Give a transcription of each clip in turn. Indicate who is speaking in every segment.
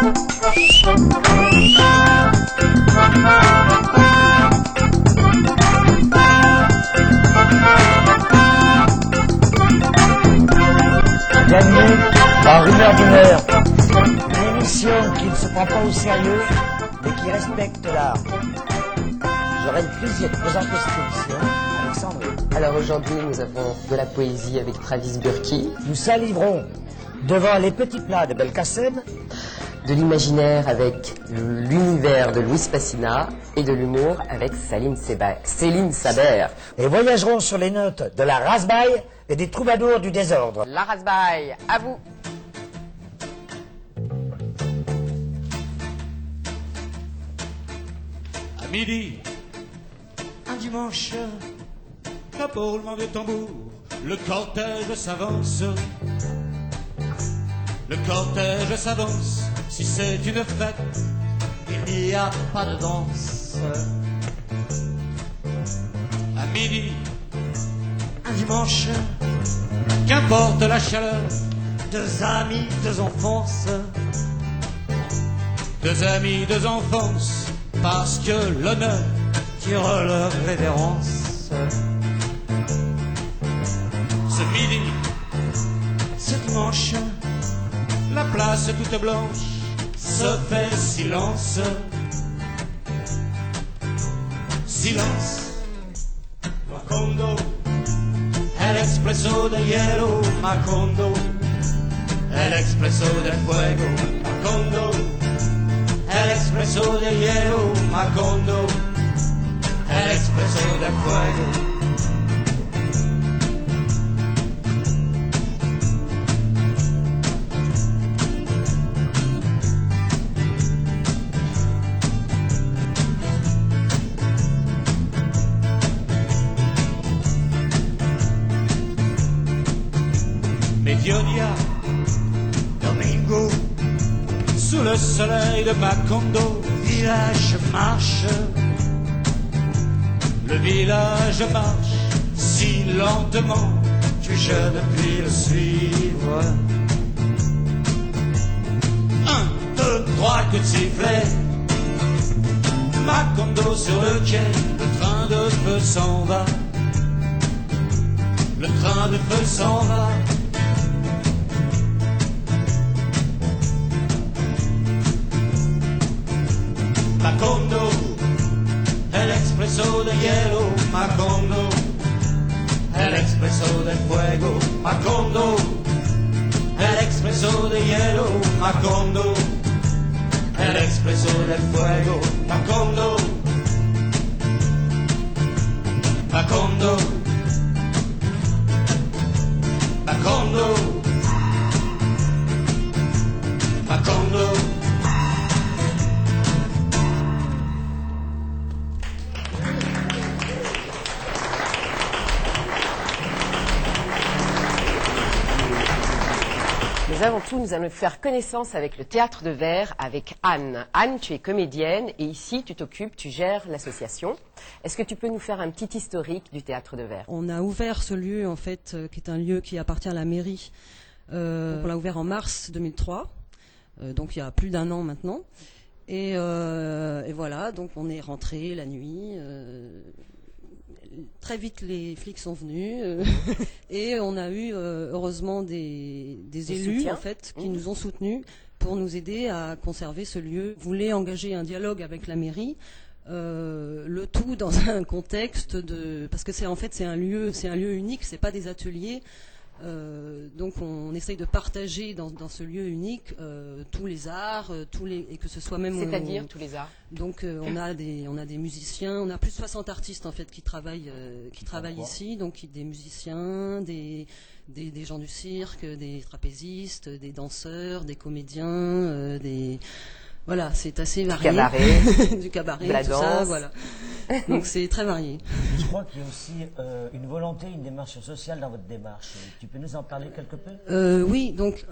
Speaker 1: Bienvenue dans Rumeur d'une heure, une émission qui ne se prend pas au sérieux, mais qui respecte l'art. J'aurai le plaisir de présenter cette émission, Alexandre.
Speaker 2: Alors aujourd'hui, nous avons de la poésie avec Travis Burki.
Speaker 1: Nous saliverons devant les petits plats de Belkacem,
Speaker 2: De l'imaginaire avec l'univers de Louis Passina et de l'humour avec Céline Saber.
Speaker 1: et voyagerons sur les notes de la Rasbaille et des troubadours du désordre.
Speaker 2: La Rasbaille, à vous.
Speaker 3: À midi, un dimanche, l'aboulement des tambours, le cortège s'avance. Le cortège s'avance, si c'est une fête, il n'y a pas de danse. À midi, un dimanche, qu'importe la chaleur, deux amis, deux enfances. Deux amis, deux enfances, parce que l'honneur tire leur révérence. Ce midi, ce dimanche, la place toute blanche se fait silence. Silence. Macondo, el expreso de hielo. Macondo, el expreso de fuego. Macondo, el expreso de hielo. Macondo, el expreso de fuego. Medionia, Domingo, sous le soleil de Macondo, le village marche. Le village marche si lentement, que je ne puis le suivre. 1, 2, 3, coup de sifflet. Macondo sur le quai, le train de feu s'en va. Le train de feu s'en va. Macondo, el expreso de hielo. Macondo, el expreso de fuego. Macondo, el expreso de hielo. Macondo, el expreso de fuego. Macondo, Macondo, Macondo, Macondo.
Speaker 2: Mais avant tout, nous allons faire connaissance avec le théâtre de verre, avec Anne. Anne, tu es comédienne et ici, tu gères l'association. Est-ce que tu peux nous faire un petit historique du théâtre de verre?
Speaker 4: On a ouvert ce lieu, en fait, qui est un lieu qui appartient à la mairie. On l'a ouvert en mars 2003, donc il y a plus d'1 an maintenant. Et voilà, donc on est rentré la nuit. Très vite, les flics sont venus et on a eu heureusement des élus
Speaker 2: soutiens,
Speaker 4: en fait, qui nous ont soutenus pour nous aider à conserver ce lieu. On voulait engager un dialogue avec la mairie, le tout dans un contexte de... Parce que c'est un lieu unique, c'est pas des ateliers. Donc on essaye de partager dans ce lieu unique tous les arts, et que ce soit même...
Speaker 2: C'est-à-dire tous les arts.
Speaker 4: Donc on a des musiciens, on a plus de 60 artistes en fait qui travaillent ici, donc des musiciens, des gens du cirque, des trapézistes, des danseurs, des comédiens, voilà, c'est assez varié.
Speaker 2: Du cabaret,
Speaker 4: du cabaret,
Speaker 2: de la
Speaker 4: tout
Speaker 2: danse.
Speaker 4: ça, voilà. Donc c'est très varié.
Speaker 1: Je crois qu'il y a aussi une volonté, une démarche sociale dans votre démarche. Tu peux nous en parler quelque peu?
Speaker 4: Oui, donc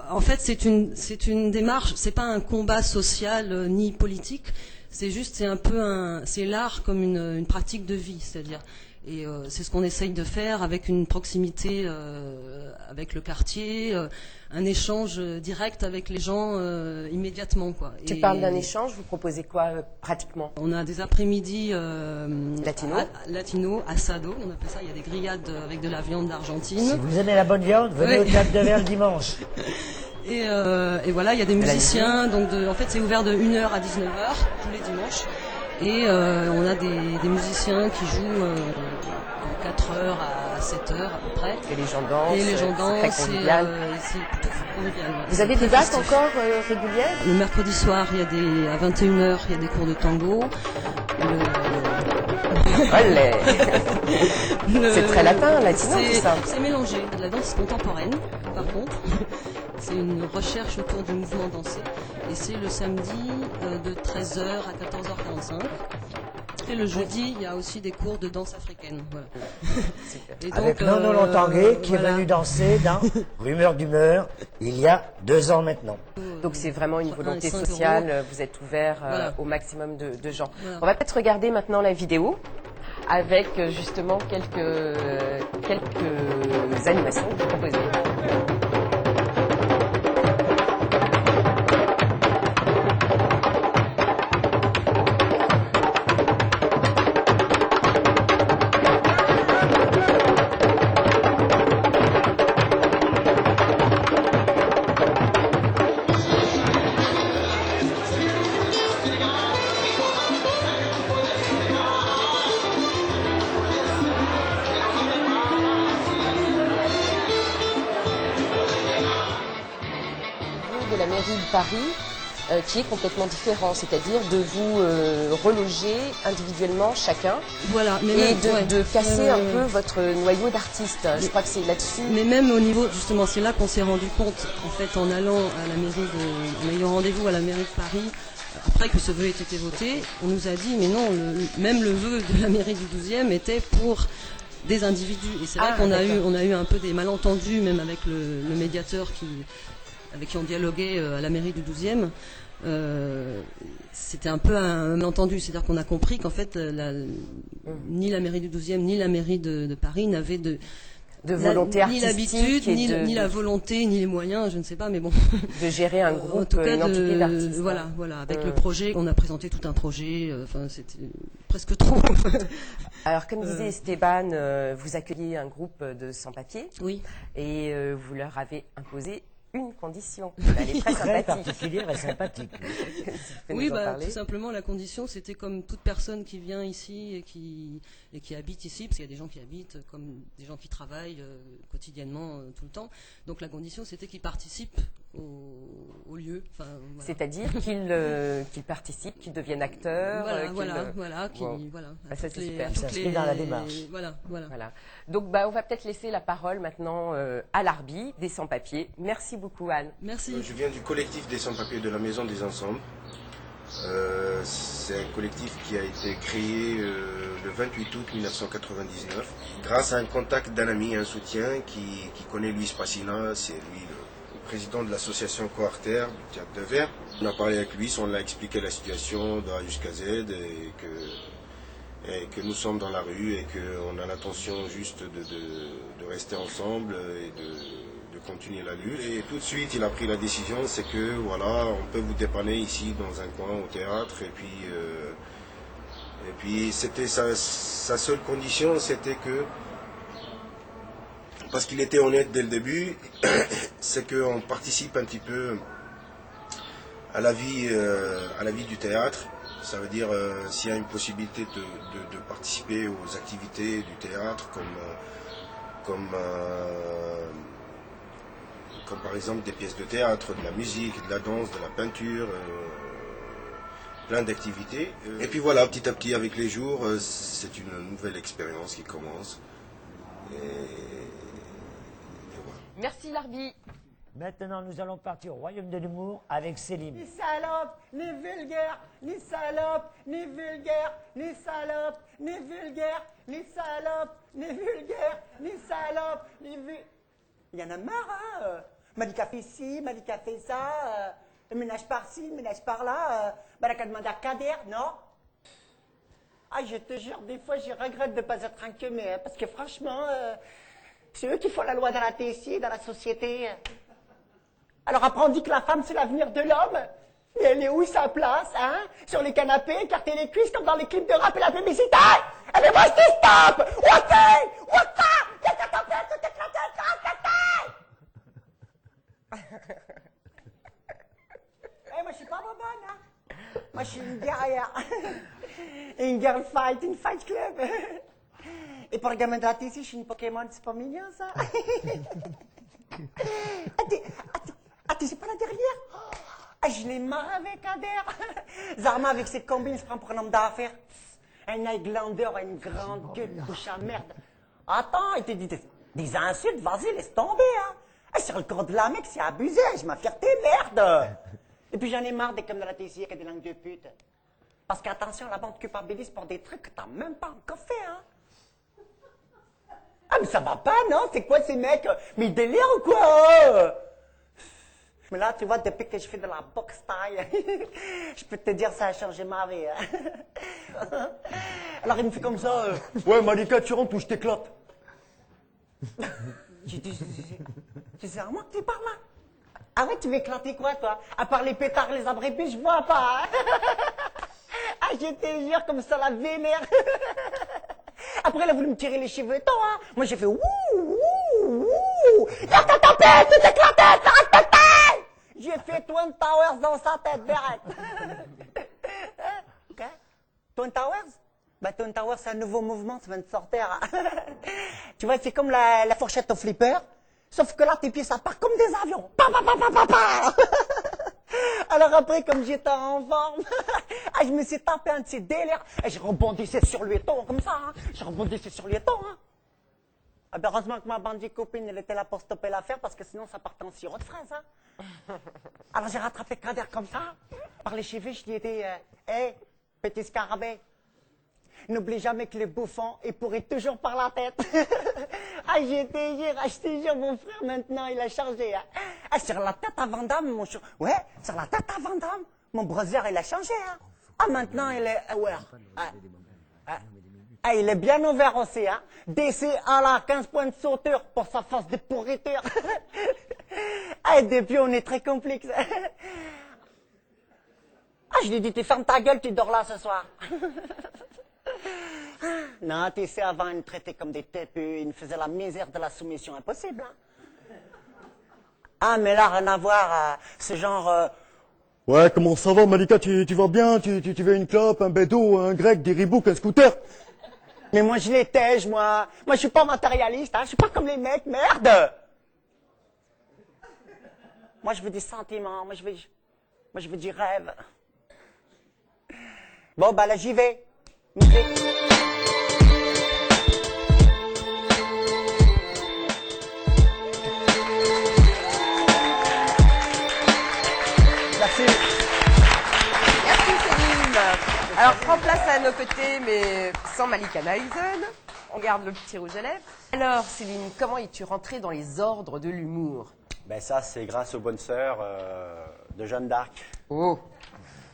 Speaker 4: en fait c'est une démarche, c'est pas un combat social ni politique, c'est juste c'est l'art comme une pratique de vie, c'est-à-dire Et c'est ce qu'on essaye de faire avec une proximité avec le quartier, un échange direct avec les gens immédiatement, quoi.
Speaker 2: Tu parles d'un échange, vous proposez quoi pratiquement?
Speaker 4: On a des après-midi
Speaker 2: Latino.
Speaker 4: asado, on appelle ça. Il y a des grillades avec de la viande d'Argentine.
Speaker 1: Si vous aimez la bonne viande, venez au Théâtre de Verre le dimanche.
Speaker 4: Et voilà, il y a des musiciens. Donc en fait, c'est ouvert de 1h à 19h tous les dimanches. Et on a des musiciens qui jouent de 4h à 7h à peu près.
Speaker 2: Et les gens dansent.
Speaker 4: Et les gens dansent.
Speaker 2: C'est très convivial.
Speaker 4: C'est plutôt convivial. Ouais.
Speaker 2: Vous avez des dates encore régulières?
Speaker 4: Le mercredi soir, il y a à 21h, il y a des cours de tango.
Speaker 2: Olé. C'est très latin, latino, tout ça.
Speaker 4: C'est mélangé. De la danse contemporaine, par contre. C'est une recherche autour du mouvement dansé. Et c'est le samedi de 13h à 14h45. Et le jeudi, il y a aussi des cours de danse africaine. Voilà. Et donc,
Speaker 1: Avec Nono Lontanguay qui
Speaker 4: voilà.
Speaker 1: est venu danser dans Rumeur d'humeur il y a 2 ans maintenant.
Speaker 2: Donc c'est vraiment une volonté
Speaker 4: 5
Speaker 2: sociale,
Speaker 4: €.
Speaker 2: vous êtes ouvert
Speaker 4: Voilà.
Speaker 2: au maximum de gens.
Speaker 4: Voilà.
Speaker 2: On va peut-être regarder maintenant la vidéo avec justement quelques animations que vous proposez. De la mairie de Paris qui est complètement différent, c'est-à-dire de vous reloger individuellement chacun
Speaker 4: Voilà, mais
Speaker 2: et
Speaker 4: même,
Speaker 2: de casser un peu votre noyau d'artistes. Je crois que c'est là-dessus.
Speaker 4: Mais même au niveau, justement, c'est là qu'on s'est rendu compte, en fait, en allant à la mairie en ayant rendez-vous à la mairie de Paris, après que ce vœu ait été voté, on nous a dit, mais non, même le vœu de la mairie du 12e était pour des individus. Et c'est vrai qu'on a eu un peu des malentendus, même avec le médiateur avec qui on dialoguait à la mairie du 12e. C'était un peu un malentendu, c'est-à-dire qu'on a compris qu'en fait ni la mairie du 12e ni la mairie de Paris n'avaient de
Speaker 2: volonté
Speaker 4: ni
Speaker 2: artistique
Speaker 4: l'habitude,
Speaker 2: et
Speaker 4: ni la volonté, ni les moyens, je ne sais pas, mais bon.
Speaker 2: de gérer un groupe,
Speaker 4: En tout cas,
Speaker 2: une entité d'artistes.
Speaker 4: voilà, avec le projet, on a présenté tout un projet, enfin c'était presque trop.
Speaker 2: Alors comme disait Esteban, vous accueillez un groupe de sans-papiers
Speaker 4: Oui.
Speaker 2: et vous leur avez imposé une condition. Elle est très
Speaker 1: Très
Speaker 2: sympathique.
Speaker 1: particulière et sympathique.
Speaker 2: Tu peux
Speaker 4: Oui,
Speaker 2: nous en parler
Speaker 4: tout simplement, la condition, c'était comme toute personne qui vient ici et qui habite ici, parce qu'il y a des gens qui habitent comme des gens qui travaillent quotidiennement tout le temps. Donc la condition, c'était qu'ils participent au lieu. Enfin, voilà.
Speaker 2: C'est-à-dire qu'ils participent, qu'ils deviennent acteurs.
Speaker 4: Voilà.
Speaker 2: Bah, ça, c'est super.
Speaker 1: Ils s'inscrivent dans la démarche.
Speaker 4: Voilà.
Speaker 2: Voilà. Donc, on va peut-être laisser la parole maintenant à l'Arbi des sans-papiers. Merci beaucoup, Anne.
Speaker 4: Merci.
Speaker 5: Je viens du collectif des sans-papiers de la Maison des Ensembles. C'est un collectif qui a été créé le 28 août 1999 grâce à un contact d'un ami, un soutien qui connaît Luis Pacina, c'est lui le président de l'association Coarter du Théâtre de Verre. On a parlé avec Luis, on l'a expliqué la situation de A jusqu'à Z et que nous sommes dans la rue et qu'on a l'intention juste de rester ensemble et de continuer la lutte. Et tout de suite, il a pris la décision, c'est que voilà, on peut vous dépanner ici dans un coin au théâtre. Et puis c'était sa seule condition, c'était que, parce qu'il était honnête dès le début, c'est qu'on participe un petit peu à la vie du théâtre. Ça veut dire s'il y a une possibilité de participer aux activités du théâtre, comme par exemple des pièces de théâtre, de la musique, de la danse, de la peinture, plein d'activités. Et puis voilà, petit à petit avec les jours, c'est une nouvelle expérience qui commence. Et voilà.
Speaker 2: Merci, l'Arbi.
Speaker 1: Maintenant, nous allons partir au royaume de l'humour avec Céline.
Speaker 6: Ni salope, ni vulgaire, ni salope, ni vulgaire, ni salope, ni vulgaire, ni salope, ni vulgaire, ni salope, ni Il y en a marre, hein Malika fait ci, Malika fait ça, ménage par-ci, ménage par-là, bah, la qu'à demander à Kader, non Ah, je te jure, des fois, je regrette de ne pas être un queumé, hein, parce que franchement, c'est eux qui font la loi dans la TSI, dans la société. Alors après, on dit que la femme, c'est l'avenir de l'homme. Mais elle est où sa place, hein? Sur les canapés, écarter les cuisses comme dans les clips de rap et la publicité? Eh mais moi, je dis stop! What's qu'est-ce que t'en fais? Tout éclaté, Eh, moi, je suis pas bonne, hein? Moi, je suis une guerrière. Une girl fight, une fight club. Et pour le gamin de la TC, je suis une Pokémon, c'est pas mignon, ça? Attends, c'est pas la dernière? Ah, je l'ai marre avec Adair. Zarma, avec ses combines, se prend pour un homme d'affaires. Un Highlander, une grande gueule, bouche à merde. Attends, il te dit des insultes, vas-y, laisse tomber, hein. Ah, sur le corps de la mec, c'est abusé, je ma fierté, merde. Et puis j'en ai marre des comme de la TCI qui a des langues de pute. Parce qu'attention, la bande culpabilise pour des trucs que t'as même pas encore fait, hein. Ah, mais ça va pas, non? C'est quoi ces mecs? Mais ils délirent ou quoi? Mais là, tu vois, depuis que je fais de la boxe taille, je peux te dire, ça a changé ma vie. Hein. Alors il me fait comme ça, ouais, Malika, tu rentres ou je t'éclate. Tu sais à moi que tu parles là? Ah ouais, tu veux éclater quoi, toi? À part les pétards, les abrépis, je vois pas. Hein. Ah, je te jure, comme ça, la vénère. Après, elle a voulu me tirer les cheveux tôt, hein. Moi, j'ai fait wouh, wouh, wouh. Là, t'as tapé, tout éclaté, t'arrêtes ta tête. J'ai fait Twin Towers dans sa tête, direct. Ok? Twin Towers? Bah, Twin Towers, c'est un nouveau mouvement, ça vient de sortir. Tu vois, c'est comme la fourchette au flipper. Sauf que là, tes pieds, ça part comme des avions. Pa, pa, pa, pa, pa, pa. Alors après, comme j'étais en forme, je me suis tapé un de ces délires. Et je rebondissais sur lui ton, comme ça. Hein. Je rebondissais sur lui ton. Hein. Ah ben, heureusement que ma bandit copine, elle était là pour stopper l'affaire, parce que sinon, ça partait en sirop de fraise. Hein. Alors j'ai rattrapé Kader comme ça, par les cheveux, je lui ai dit, hé, petit scarabée, n'oublie jamais que les bouffons, ils pourraient toujours par la tête. Ah, je te jure, mon frère, maintenant, il a changé. Hein. Ah, sur la tête à Van Damme, mon chou. Ouais, sur la tête à Van Damme. Mon brother, il a changé. Hein. Ah, maintenant, il est aware. Ah, il est bien ouvert aussi. Hein. DC à la 15 points de sauteur pour sa force de pourriture. Ah, et depuis, on est très complexe. Ah, je lui ai dit, tu fermes ta gueule, tu dors là ce soir. Non, tu sais, avant, ils me traitaient comme des têpeux, ils me faisaient la misère de la soumission, impossible. Hein. Ah, mais là, rien à voir, ce genre...
Speaker 7: Ouais, comment ça va, Malika, tu vas bien, tu veux une clope, un bédo, un grec, des Reebok, un scooter?
Speaker 6: Mais moi, je les tège, moi. Moi, je suis pas matérialiste, hein. Je suis pas comme les mecs, merde. Moi, je veux des sentiments, moi, je veux du rêve. Bon, bah là, j'y vais. Musique. Merci.
Speaker 2: Merci Céline. Alors prends place à nos côtés, mais sans Malika Naïzen. On garde le petit rouge à lèvres. Alors Céline, comment es-tu rentrée dans les ordres de l'humour?
Speaker 8: Ben ça, c'est grâce aux bonnes sœurs de Jeanne d'Arc.
Speaker 2: Oh,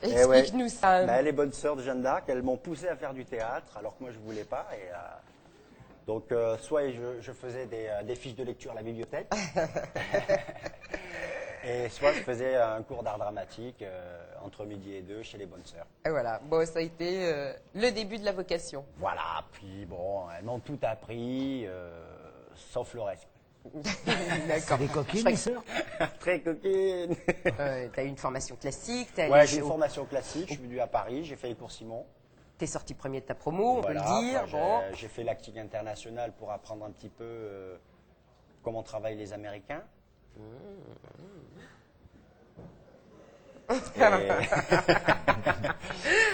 Speaker 8: Eh
Speaker 2: explique-nous
Speaker 8: ouais.
Speaker 2: ça.
Speaker 8: Ben, les bonnes sœurs de Jeanne d'Arc, elles m'ont poussé à faire du théâtre, alors que moi je voulais pas. Et, donc, soit je faisais des fiches de lecture à la bibliothèque, et soit je faisais un cours d'art dramatique entre midi et 2 chez les bonnes sœurs.
Speaker 2: Et voilà, bon, ça a été le début de la vocation.
Speaker 8: Voilà, puis bon, elles m'ont tout appris, sauf le reste.
Speaker 2: D'accord.
Speaker 1: Des coquines,
Speaker 2: Je
Speaker 1: les sœurs?
Speaker 8: Très coquine.
Speaker 2: T'as eu une formation classique, t'es
Speaker 8: Ouais, j'ai une formation classique, je suis venu à Paris, j'ai fait les cours Simon.
Speaker 2: T'es sorti premier de ta promo, on
Speaker 8: Voilà,
Speaker 2: peut le dire.
Speaker 8: moi, j'ai fait l'acting international pour apprendre un petit peu comment travaillent les Américains.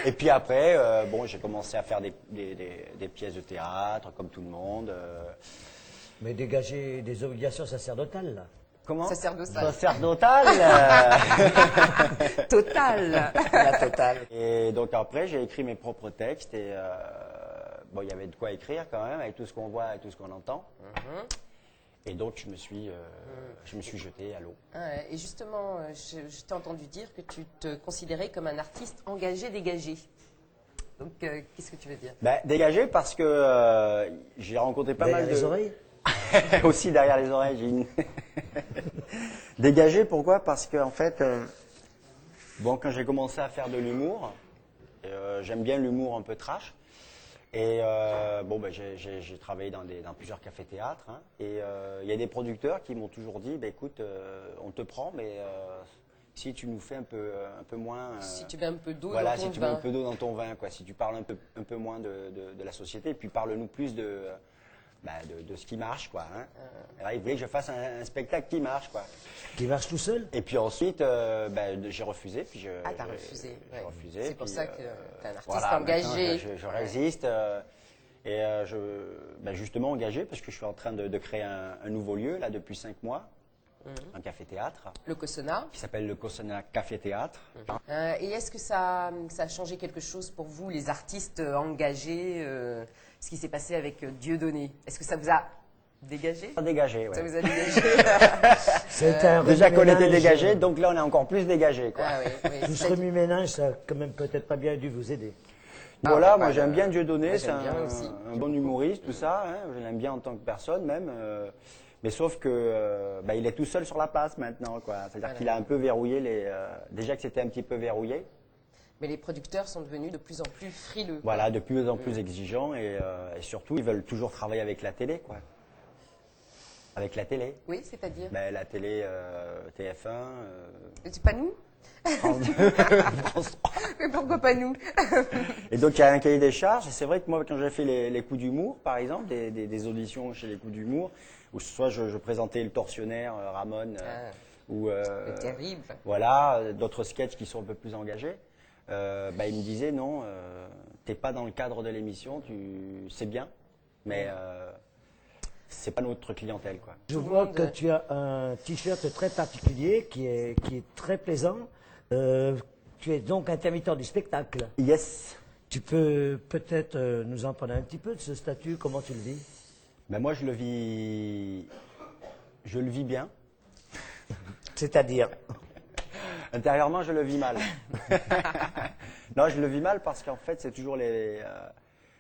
Speaker 8: Et puis après, bon, j'ai commencé à faire des pièces de théâtre, comme tout le monde.
Speaker 1: Mais dégager des obligations sacerdotales, là.
Speaker 8: Comment?
Speaker 2: Sacerdotal.
Speaker 8: Sacerdotal.
Speaker 2: Total. La totale.
Speaker 8: Et donc après, j'ai écrit mes propres textes et bon, il y avait de quoi écrire quand même, avec tout ce qu'on voit et tout ce qu'on entend. Et donc, je me suis jeté à l'eau.
Speaker 2: Ouais, et justement, je t'ai entendu dire que tu te considérais comme un artiste engagé, dégagé. Donc, qu'est-ce que tu veux dire?
Speaker 8: Ben, dégagé parce que j'ai rencontré pas
Speaker 1: Derrière
Speaker 8: mal de...
Speaker 1: les oreilles.
Speaker 8: Aussi derrière les oreilles, j'ai une... Dégagé, pourquoi? Parce que en fait, bon, quand j'ai commencé à faire de l'humour, j'aime bien l'humour un peu trash. Et bon, ben, j'ai travaillé dans plusieurs cafés-théâtres. Hein, et il y a des producteurs qui m'ont toujours dit, ben, écoute, on te prend, mais si tu nous fais un peu moins...
Speaker 2: Si tu mets un peu d'eau
Speaker 8: voilà,
Speaker 2: dans ton
Speaker 8: si tu mets
Speaker 2: vin.
Speaker 8: un peu d'eau dans ton vin, quoi. Si tu parles un peu moins de la société, et puis parle-nous plus de ce qui marche, quoi. Hein. Alors, il voulait que je fasse un spectacle qui marche, quoi.
Speaker 1: Qui marche tout seul.
Speaker 8: Et puis ensuite, j'ai refusé. Puis
Speaker 2: T'as refusé.
Speaker 8: j'ai
Speaker 2: Ouais.
Speaker 8: refusé.
Speaker 2: C'est pour
Speaker 8: puis,
Speaker 2: ça que t'es un artiste
Speaker 8: voilà,
Speaker 2: engagé.
Speaker 8: maintenant, je résiste. Justement engagé parce que je suis en train de créer un nouveau lieu, là, depuis 5 mois. Un café-théâtre.
Speaker 2: Le Cossona.
Speaker 8: Qui s'appelle le Cossona Café-Théâtre.
Speaker 2: Et est-ce que ça a changé quelque chose pour vous, les artistes engagés, ce qui s'est passé avec Dieudonné? Est-ce que ça vous a dégagé?
Speaker 8: Dégagé, ouais.
Speaker 2: Ça vous a dégagé?
Speaker 1: C'est un
Speaker 8: Déjà qu'on était
Speaker 1: remue-ménage.
Speaker 8: dégagé, donc là on est encore plus dégagé, quoi.
Speaker 2: Ah, oui.
Speaker 1: Tout ce remue-ménage, ça a quand même peut-être pas bien dû vous aider.
Speaker 8: Voilà,
Speaker 2: Ah,
Speaker 8: moi
Speaker 2: bah,
Speaker 8: j'aime bien Dieudonné,
Speaker 2: moi,
Speaker 8: c'est
Speaker 2: j'aime bien aussi.
Speaker 8: un bon humoriste, tout ça. Hein, je l'aime bien en tant que personne même. Mais sauf que il est tout seul sur la place maintenant, quoi. C'est-à-dire qu'il a un peu verrouillé déjà que c'était un petit peu verrouillé.
Speaker 2: Mais les producteurs sont devenus de plus en plus frileux.
Speaker 8: Voilà, de plus en plus exigeants et surtout ils veulent toujours travailler avec la télé, quoi. Avec la télé.
Speaker 2: Oui, c'est-à-dire?
Speaker 8: La télé TF1.
Speaker 2: C'est pas nous?
Speaker 8: France 3.
Speaker 2: Mais pourquoi pas nous?
Speaker 8: Et donc il y a un cahier des charges. Et c'est vrai que moi, quand j'ai fait les coups d'humour, par exemple, des auditions chez les coups d'humour, où soit je présentais le tortionnaire Ramon, ou
Speaker 2: C'est terrible.
Speaker 8: voilà, d'autres sketchs qui sont un peu plus engagés. Il me disait non, t'es pas dans le cadre de l'émission, c'est bien, mais c'est pas notre clientèle, quoi.
Speaker 1: Je vois que tu as un t-shirt très particulier qui est très plaisant. Tu es donc intermittent du spectacle.
Speaker 8: Yes.
Speaker 1: Tu peux peut-être nous en parler un petit peu de ce statut, comment tu le vis?
Speaker 8: Moi je le vis bien.
Speaker 1: C'est-à-dire?
Speaker 8: Intérieurement, je le vis mal. Non, je le vis mal parce qu'en fait, c'est toujours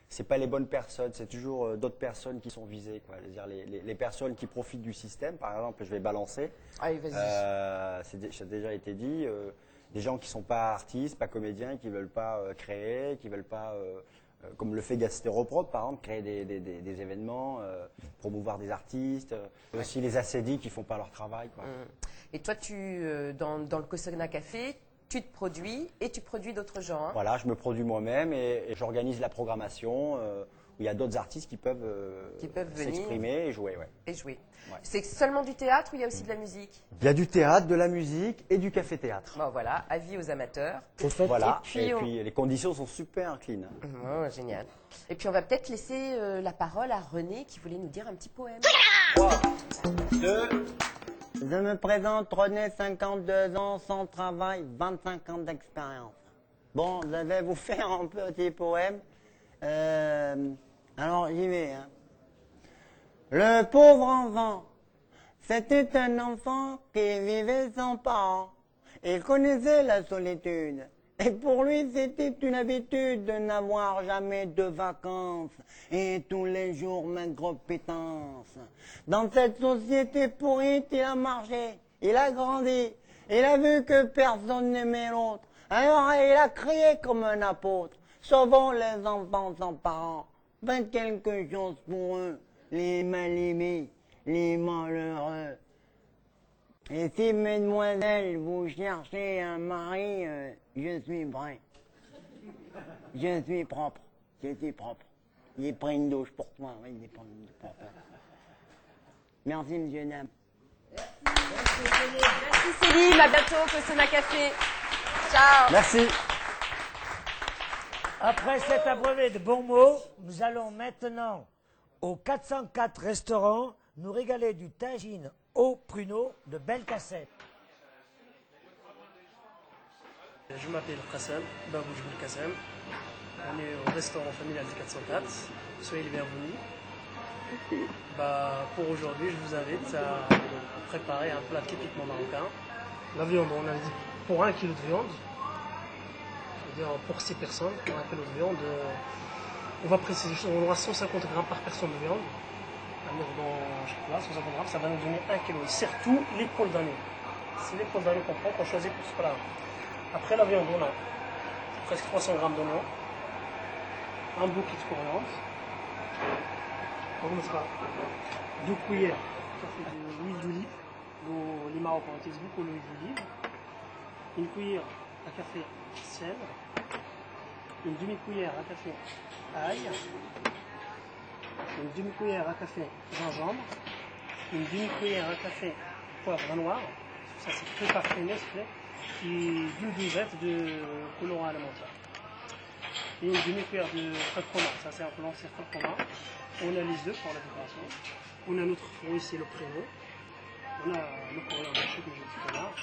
Speaker 8: c'est pas les bonnes personnes, c'est toujours d'autres personnes qui sont visées, quoi. C'est-à-dire les personnes qui profitent du système, par exemple, je vais balancer.
Speaker 2: Allez, vas-y.
Speaker 8: Ça a déjà été dit. Des gens qui sont pas artistes, pas comédiens, qui veulent pas créer, qui veulent pas, comme le fait Gastéroprod, par exemple, créer des événements, promouvoir des artistes. Aussi les assédis qui font pas leur travail, quoi.
Speaker 2: Et toi, dans le Cossona Café, tu te produis et tu produis d'autres gens. Hein.
Speaker 8: Voilà, je me produis moi-même et j'organise la programmation où il y a d'autres artistes qui peuvent
Speaker 2: venir
Speaker 8: s'exprimer et jouer. Ouais.
Speaker 2: Et jouer.
Speaker 8: Ouais.
Speaker 2: C'est seulement du théâtre ou il y a aussi de la musique?
Speaker 8: Il y a du théâtre, de la musique et du café-théâtre.
Speaker 2: Bon, voilà, avis aux amateurs.
Speaker 8: Voilà,
Speaker 2: Et puis,
Speaker 8: les conditions sont super clean.
Speaker 2: Oh, génial. Et puis on va peut-être laisser la parole à René qui voulait nous dire un petit poème.
Speaker 8: 3, 2...
Speaker 9: Je me présente, René, 52 ans, sans travail, 25 ans d'expérience. Bon, je vais vous faire un petit poème. Alors, j'y vais. Hein. Le pauvre enfant, c'était un enfant qui vivait sans parents. Il connaissait la solitude. Et pour lui, c'était une habitude de n'avoir jamais de vacances et tous les jours maigre pétence. Dans cette société pourrie, il a marché, il a grandi, il a vu que personne n'aimait l'autre. Alors il a crié comme un apôtre, sauvons les enfants sans parents. Faites quelque chose pour eux, les mal-aimés, les malheureux. Et si, mesdemoiselles, vous cherchez un mari, je suis prêt. Je suis propre. Je suis propre. Il est pris une douche pour toi. Oui, il est pris une douche pour toi. Merci, monsieur, dame.
Speaker 2: Merci Céline, à bientôt, Cossona Café. Ciao.
Speaker 8: Merci.
Speaker 1: Après cet abreuvé de bons mots, nous allons maintenant au 404 restaurant nous régaler du tagine au pruneau de Belkacem.
Speaker 10: Je m'appelle Qassem, Babouj Belkacem. On est au restaurant familial du 404. Soyez les bienvenus. Pour aujourd'hui, je vous invite à préparer un plat typiquement marocain. La viande, on a dit pour 1 kg de viande, C'est-à-dire pour 6 personnes, pour 1 kilo de viande, on va préciser, on aura 150 grammes par personne de viande. À mettre dans chaque plat, 150 grammes, ça va nous donner 1 kilo. Et surtout l'épaule d'agneau. C'est l'épaule d'agneau qu'on prend, qu'on choisit pour ce plat. Après la viande, on a presque 300 grammes d'oignon, un bouquet de coriandre, 2 cuillères d'huile d'olive, les Marocains utilisent beaucoup l'huile d'olive, une cuillère à café sel, une demi-cuillère à café ail, une demi-cuillère à café gingembre, une demi-cuillère à café poivre noir, ça c'est très parfumé, et d'une dosette de colorant alimentaire. Et une demi-cuillère de curcuma, ça c'est un colorant, c'est curcuma. On a les œufs pour la décoration. On a notre fruit, c'est le préau. On a le coriandre que j'ai dit tout à l'heure.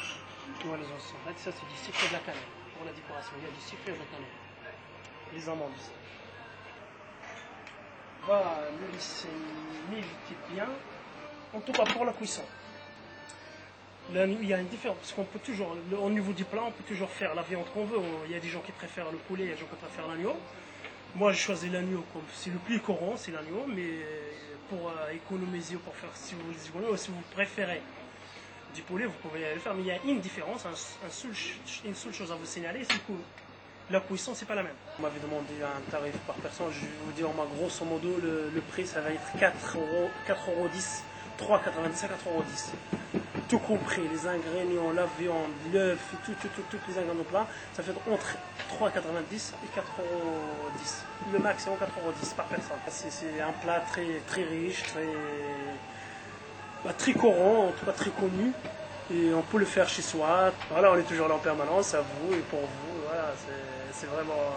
Speaker 10: On a les oignons. En fait, ça c'est du sucre et de la cannelle. Pour la décoration, il y a du sucre et de la cannelle. Les amandes aussi. On va le laisser mijoter bien. En tout cas pour la cuisson. Là, il y a une différence, parce qu'on peut toujours, au niveau du plat, on peut toujours faire la viande qu'on veut. Il y a des gens qui préfèrent le poulet, il y a des gens qui préfèrent l'agneau. Moi, j'ai choisi l'agneau comme c'est le plus courant, c'est l'agneau, mais pour économiser ou pour faire, si vous préférez du poulet, vous pouvez le faire. Mais il y a une différence, une seule chose à vous signaler, c'est que la cuisson, c'est pas la même. On m'avait demandé un tarif par personne, je vais vous dire, grosso modo, le prix, ça va être 4,10 €, 3,90 à 4,10 €. Tout compris, les ingrédients, la viande, l'œuf, tous les ingrédients plat, ça fait entre 3,90 et 4,10 €. Le maximum 4,10 € par personne. C'est un plat très, très riche, très courant, en tout cas très connu. Et on peut le faire chez soi. Voilà, on est toujours là en permanence, à vous et pour vous. Voilà, c'est vraiment.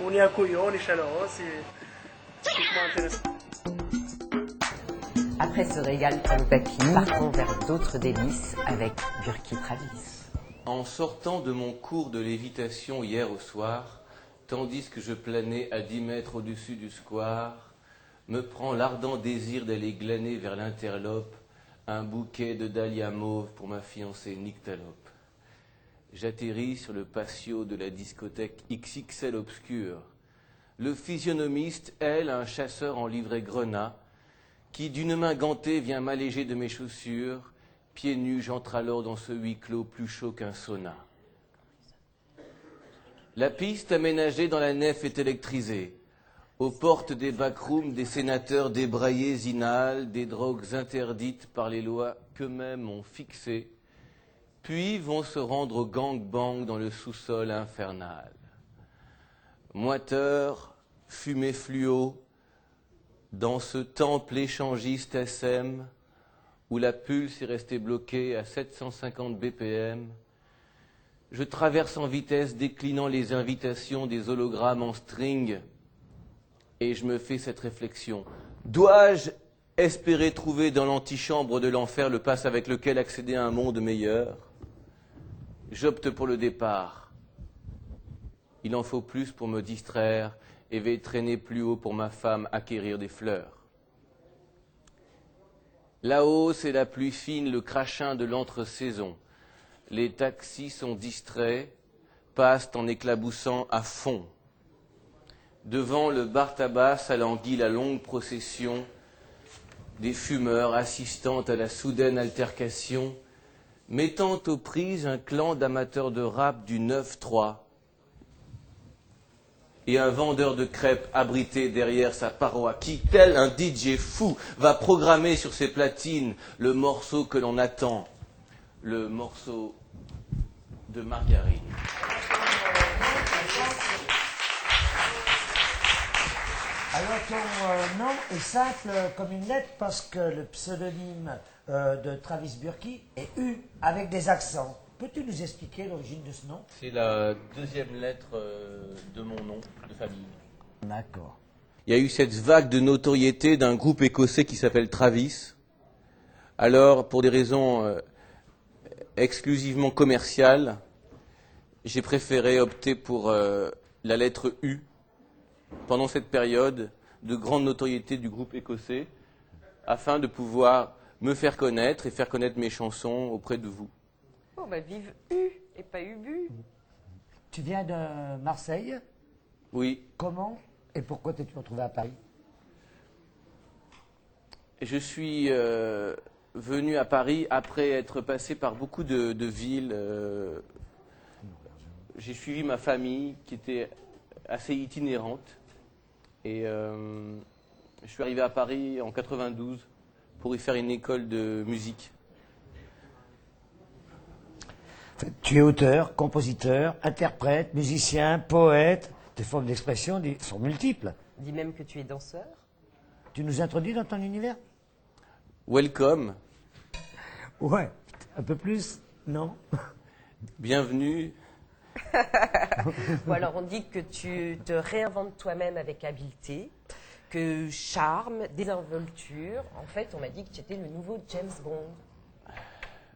Speaker 10: On est accueillant, on est chaleureux, c'est typiquement intéressant.
Speaker 2: Après ce régal Paloupaki, partons vers d'autres délices avec Burki Travis.
Speaker 11: En sortant de mon cours de lévitation hier au soir, tandis que je planais à 10 mètres au-dessus du square, me prend l'ardent désir d'aller glaner vers l'interlope un bouquet de dahlias mauves pour ma fiancée Nyctalope. J'atterris sur le patio de la discothèque XXL obscure. Le physionomiste, elle, un chasseur en livrée grenat, qui d'une main gantée vient m'alléger de mes chaussures. Pieds nus, j'entre alors dans ce huis clos plus chaud qu'un sauna. La piste aménagée dans la nef est électrisée. Aux portes des backrooms, des sénateurs débraillés inhalent des drogues interdites par les lois qu'eux-mêmes ont fixées, puis vont se rendre au gangbang dans le sous-sol infernal. Moiteur, fumée fluo, dans ce temple échangiste SM, où la pulse est restée bloquée à 750 BPM, je traverse en vitesse déclinant les invitations des hologrammes en string et je me fais cette réflexion. Dois-je espérer trouver dans l'antichambre de l'enfer le passe avec lequel accéder à un monde meilleur? J'opte pour le départ. Il en faut plus pour me distraire et vais traîner plus haut pour ma femme acquérir des fleurs. Là-haut, c'est la pluie fine, le crachin de l'entre-saison. Les taxis sont distraits, passent en éclaboussant à fond. Devant le bar tabac s'alanguit la longue procession des fumeurs assistant à la soudaine altercation, mettant aux prises un clan d'amateurs de rap du 9-3 et un vendeur de crêpes abrité derrière sa paroi qui, tel un DJ fou, va programmer sur ses platines le morceau que l'on attend, le morceau de margarine.
Speaker 1: Alors ton nom est simple comme une lettre parce que le pseudonyme de Travis Burki est U avec des accents. Peux-tu nous expliquer l'origine de ce nom?
Speaker 11: C'est la deuxième lettre de mon nom de famille.
Speaker 1: D'accord.
Speaker 11: Il y a eu cette vague de notoriété d'un groupe écossais qui s'appelle Travis. Alors, pour des raisons exclusivement commerciales, j'ai préféré opter pour la lettre U pendant cette période de grande notoriété du groupe écossais, afin de pouvoir me faire connaître et faire connaître mes chansons auprès de vous.
Speaker 2: Oh, bah vive U et pas Ubu.
Speaker 1: Tu viens de Marseille.
Speaker 11: Oui.
Speaker 1: Comment et pourquoi t'es-tu retrouvé à Paris?
Speaker 11: Je suis venu à Paris après être passé par beaucoup de villes. J'ai suivi ma famille qui était assez itinérante. Et je suis arrivé à Paris en 92 pour y faire une école de musique.
Speaker 1: Tu es auteur, compositeur, interprète, musicien, poète. Tes formes d'expression sont multiples.
Speaker 2: Dis même que tu es danseur.
Speaker 1: Tu nous introduis dans ton univers?
Speaker 11: Welcome.
Speaker 1: Ouais, un peu plus, non?
Speaker 11: Bienvenue.
Speaker 2: Bon, alors on dit que tu te réinventes toi-même avec habileté, que charme, désinvolture. En fait, on m'a dit que tu étais le nouveau James Bond.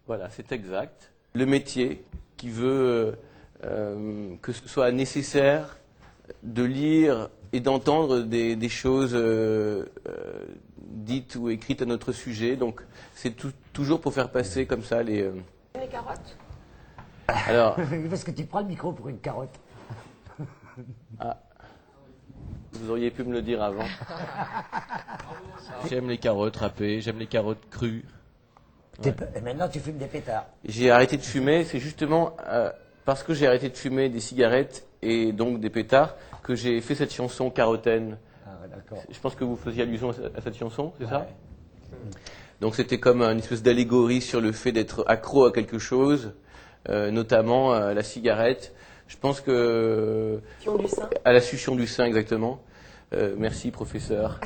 Speaker 11: Voilà, c'est exact. Le métier qui veut que ce soit nécessaire de lire et d'entendre des choses dites ou écrites à notre sujet. Donc c'est toujours pour faire passer comme ça les...
Speaker 2: Les carottes.
Speaker 11: Alors...
Speaker 1: Parce que tu prends le micro pour une carotte.
Speaker 11: Ah, vous auriez pu me le dire avant. J'aime les carottes râpées, j'aime les carottes crues. Ouais.
Speaker 1: Et maintenant tu fumes des pétards.
Speaker 11: J'ai arrêté de fumer, c'est justement parce que j'ai arrêté de fumer des cigarettes et donc des pétards que j'ai fait cette chanson Carottène.
Speaker 1: Ah, d'accord.
Speaker 11: Je pense que vous faisiez allusion à cette chanson, c'est ça? Donc c'était comme une espèce d'allégorie sur le fait d'être accro à quelque chose, notamment la cigarette. Je pense que...
Speaker 2: Succion du sein.
Speaker 11: À la succion du sein, exactement. Merci, professeur.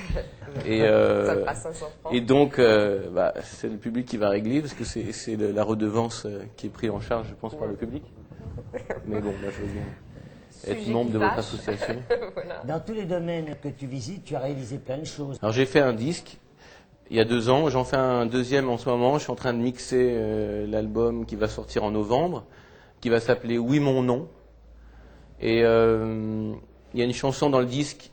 Speaker 11: Et,
Speaker 2: ça passe 500 francs.
Speaker 11: Et donc, c'est le public qui va régler, parce que c'est la redevance qui est prise en charge, je pense, par le public. Mais bon, moi, je veux bien être membre de votre association.
Speaker 2: Voilà.
Speaker 1: Dans tous les domaines que tu visites, tu as réalisé plein de choses.
Speaker 11: Alors, j'ai fait un disque il y a 2 ans. J'en fais un deuxième en ce moment. Je suis en train de mixer l'album qui va sortir en novembre, qui va s'appeler Oui, mon nom. Et il y a une chanson dans le disque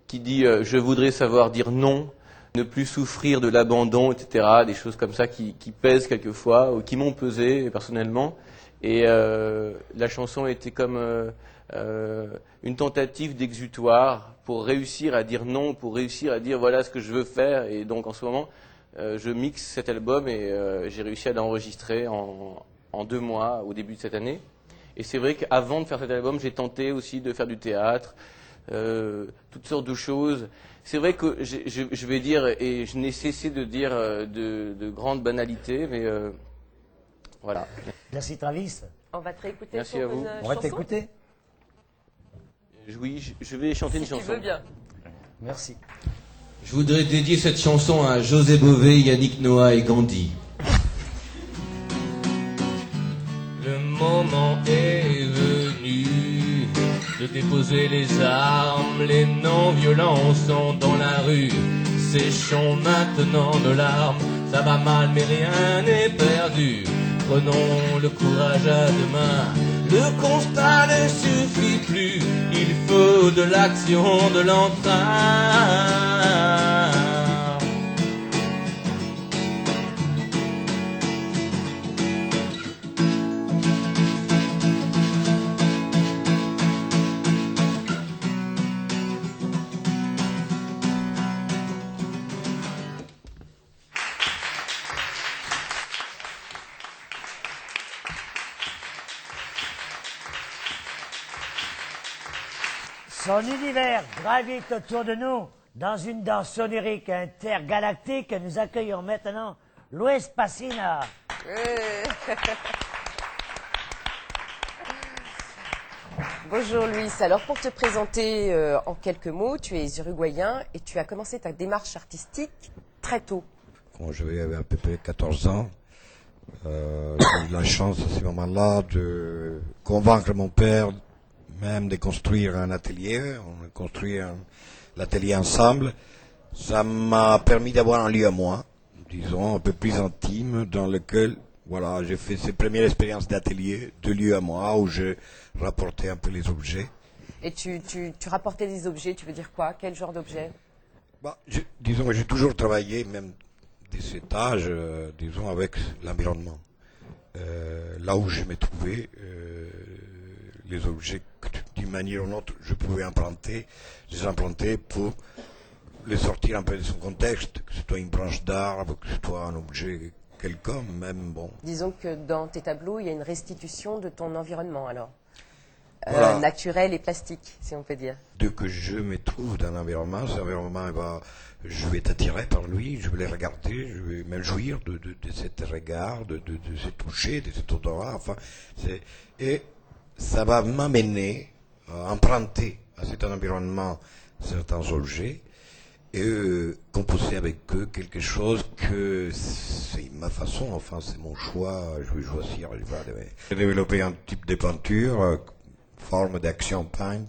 Speaker 11: qui dit je voudrais savoir dire non, ne plus souffrir de l'abandon, etc. Des choses comme ça qui pèsent quelquefois, ou qui m'ont pesé personnellement. Et la chanson était comme une tentative d'exutoire pour réussir à dire non, pour réussir à dire voilà ce que je veux faire. Et donc en ce moment, je mixe cet album et j'ai réussi à l'enregistrer en 2 mois au début de cette année. Et c'est vrai qu'avant de faire cet album, j'ai tenté aussi de faire du théâtre, toutes sortes de choses. C'est vrai que je vais dire, et je n'ai cessé de dire de grandes banalités, mais voilà.
Speaker 1: Merci Travis.
Speaker 2: On va te réécouter.
Speaker 11: Merci à vous.
Speaker 1: On va t'écouter.
Speaker 11: Oui, je vais chanter une chanson.
Speaker 2: Tu veux bien.
Speaker 1: Merci.
Speaker 11: Je voudrais dédier cette chanson à José Bové, Yannick Noah et Gandhi. Le moment est venu de déposer les armes, les non-violents sont dans la rue. Séchons maintenant nos larmes, ça va mal mais rien n'est perdu. Prenons le courage à deux mains, le constat ne suffit plus, il faut de l'action, de l'entrain.
Speaker 1: Son univers gravite autour de nous dans une danse sonérique intergalactique. Nous accueillons maintenant Luis Pacina.
Speaker 2: Bonjour Luis, alors pour te présenter en quelques mots, tu es uruguayen et tu as commencé ta démarche artistique très tôt.
Speaker 12: Quand j'avais à peu près 14 ans, j'ai eu la chance à ce moment-là de convaincre mon père même de construire un atelier. On a construit l'atelier ensemble. Ça m'a permis d'avoir un lieu à moi, disons, un peu plus intime, dans lequel voilà, j'ai fait ces premières expériences d'atelier, de lieu à moi, où je rapportais un peu les objets.
Speaker 2: Et tu rapportais des objets, tu veux dire quoi? Quel genre d'objets?
Speaker 12: Disons que j'ai toujours travaillé, même dès cet âge, disons, avec l'environnement. Là où je me trouvais, les objets que d'une manière ou d'une autre je pouvais implanter, je les implantais pour les sortir un peu de son contexte, que ce soit une branche d'arbre, que ce soit un objet quelconque, même bon.
Speaker 2: Disons que dans tes tableaux, il y a une restitution de ton environnement, alors.
Speaker 12: Voilà.
Speaker 2: Naturel et plastique, si on peut dire.
Speaker 12: Dès que je me trouve dans l'environnement, cet environnement, je vais être attiré par lui, je vais le regarder, je vais même jouir de cet regard, de ce toucher, de cet odorat, enfin, et ça va m'amener à emprunter à cet environnement certains objets et composer avec eux quelque chose que c'est ma façon, enfin c'est mon choix, je vais choisir. J'ai développé un type de peinture, forme d'action paint,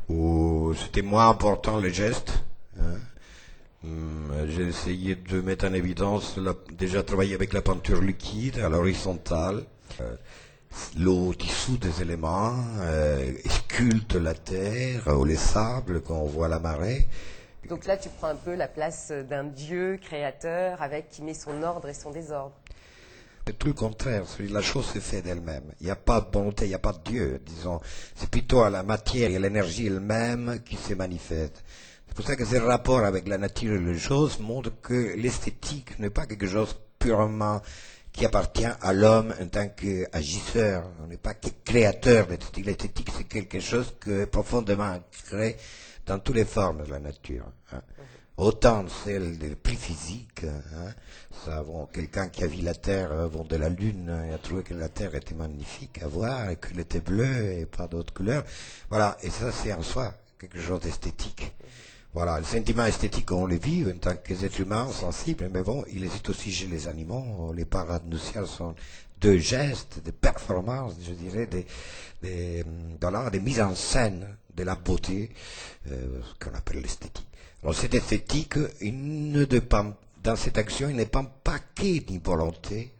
Speaker 12: où c'était moins important les gestes. Hein. J'ai essayé de mettre en évidence, déjà travailler avec la peinture liquide à l'horizontale. L'eau dissout des éléments, sculpte la terre ou les sables quand on voit la marée.
Speaker 2: Donc là, tu prends un peu la place d'un dieu créateur qui met son ordre et son désordre.
Speaker 12: C'est tout le contraire, la chose se fait d'elle-même. Il n'y a pas de volonté, il n'y a pas de Dieu, disons. C'est plutôt la matière et l'énergie elle-même qui se manifestent. C'est pour ça que ce rapport avec la nature et les choses montre que l'esthétique n'est pas quelque chose purement qui appartient à l'homme en tant qu'agisseur. On n'est pas que créateur d'esthétique. L'esthétique, c'est quelque chose qui est profondément ancré dans toutes les formes de la nature. Hein. Autant celles des plus physiques, quelqu'un qui a vu la Terre avant de la Lune et a trouvé que la Terre était magnifique à voir et qu'elle était bleue et pas d'autres couleurs. Voilà, et ça c'est en soi quelque chose d'esthétique. Voilà, le sentiment esthétique, on le vit en tant qu'être humain sensible, mais bon, il existe aussi chez les animaux. Les parades nuptiales sont de gestes, de performances, je dirais, des mises en scène de la beauté, ce qu'on appelle l'esthétique. Alors cette esthétique, dans cette action, il n'est pas un paquet d'une volonté.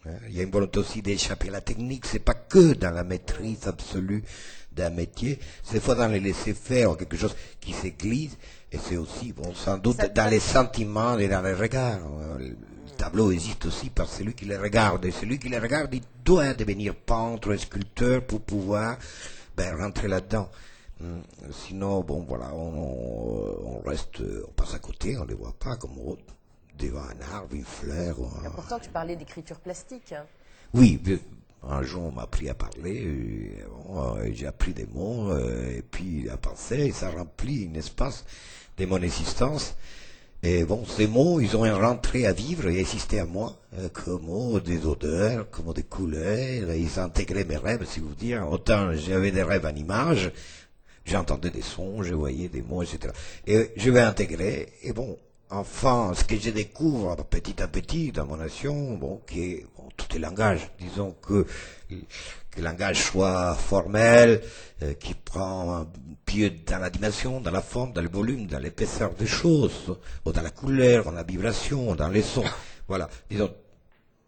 Speaker 12: Hein. Il y a une volonté aussi d'échapper à la technique. C'est pas que dans la maîtrise absolue d'un métier. C'est fois dans les laisser faire quelque chose qui se glisse. Et c'est aussi, bon, sans doute, dans les sentiments et dans les regards. Le tableau existe aussi par celui qui les regarde. Et celui qui les regarde, il doit devenir peintre, sculpteur pour pouvoir rentrer là-dedans. Sinon, bon, voilà, on passe à côté, on ne les voit pas comme devant un arbre, une fleur.
Speaker 2: Pourtant, tu parlais d'écriture plastique. Hein.
Speaker 12: Oui, un jour on m'a appris à parler, j'ai appris des mots, et puis à penser, et ça remplit un espace de mon existence. Et bon, ces mots, ils ont rentré à vivre et existé à moi, comme des odeurs, comme des couleurs, et ils ont intégré mes rêves, si vous voulez. Autant j'avais des rêves en images, j'entendais des sons, je voyais des mots, etc. Et je vais intégrer, et bon, enfin, ce que je découvre petit à petit dans mon action, bon, qui est tout est langage. Disons que le langage soit formel, qui prend un pied dans la dimension, dans la forme, dans le volume, dans l'épaisseur des choses, ou dans la couleur, dans la vibration, dans les sons. Voilà, disons.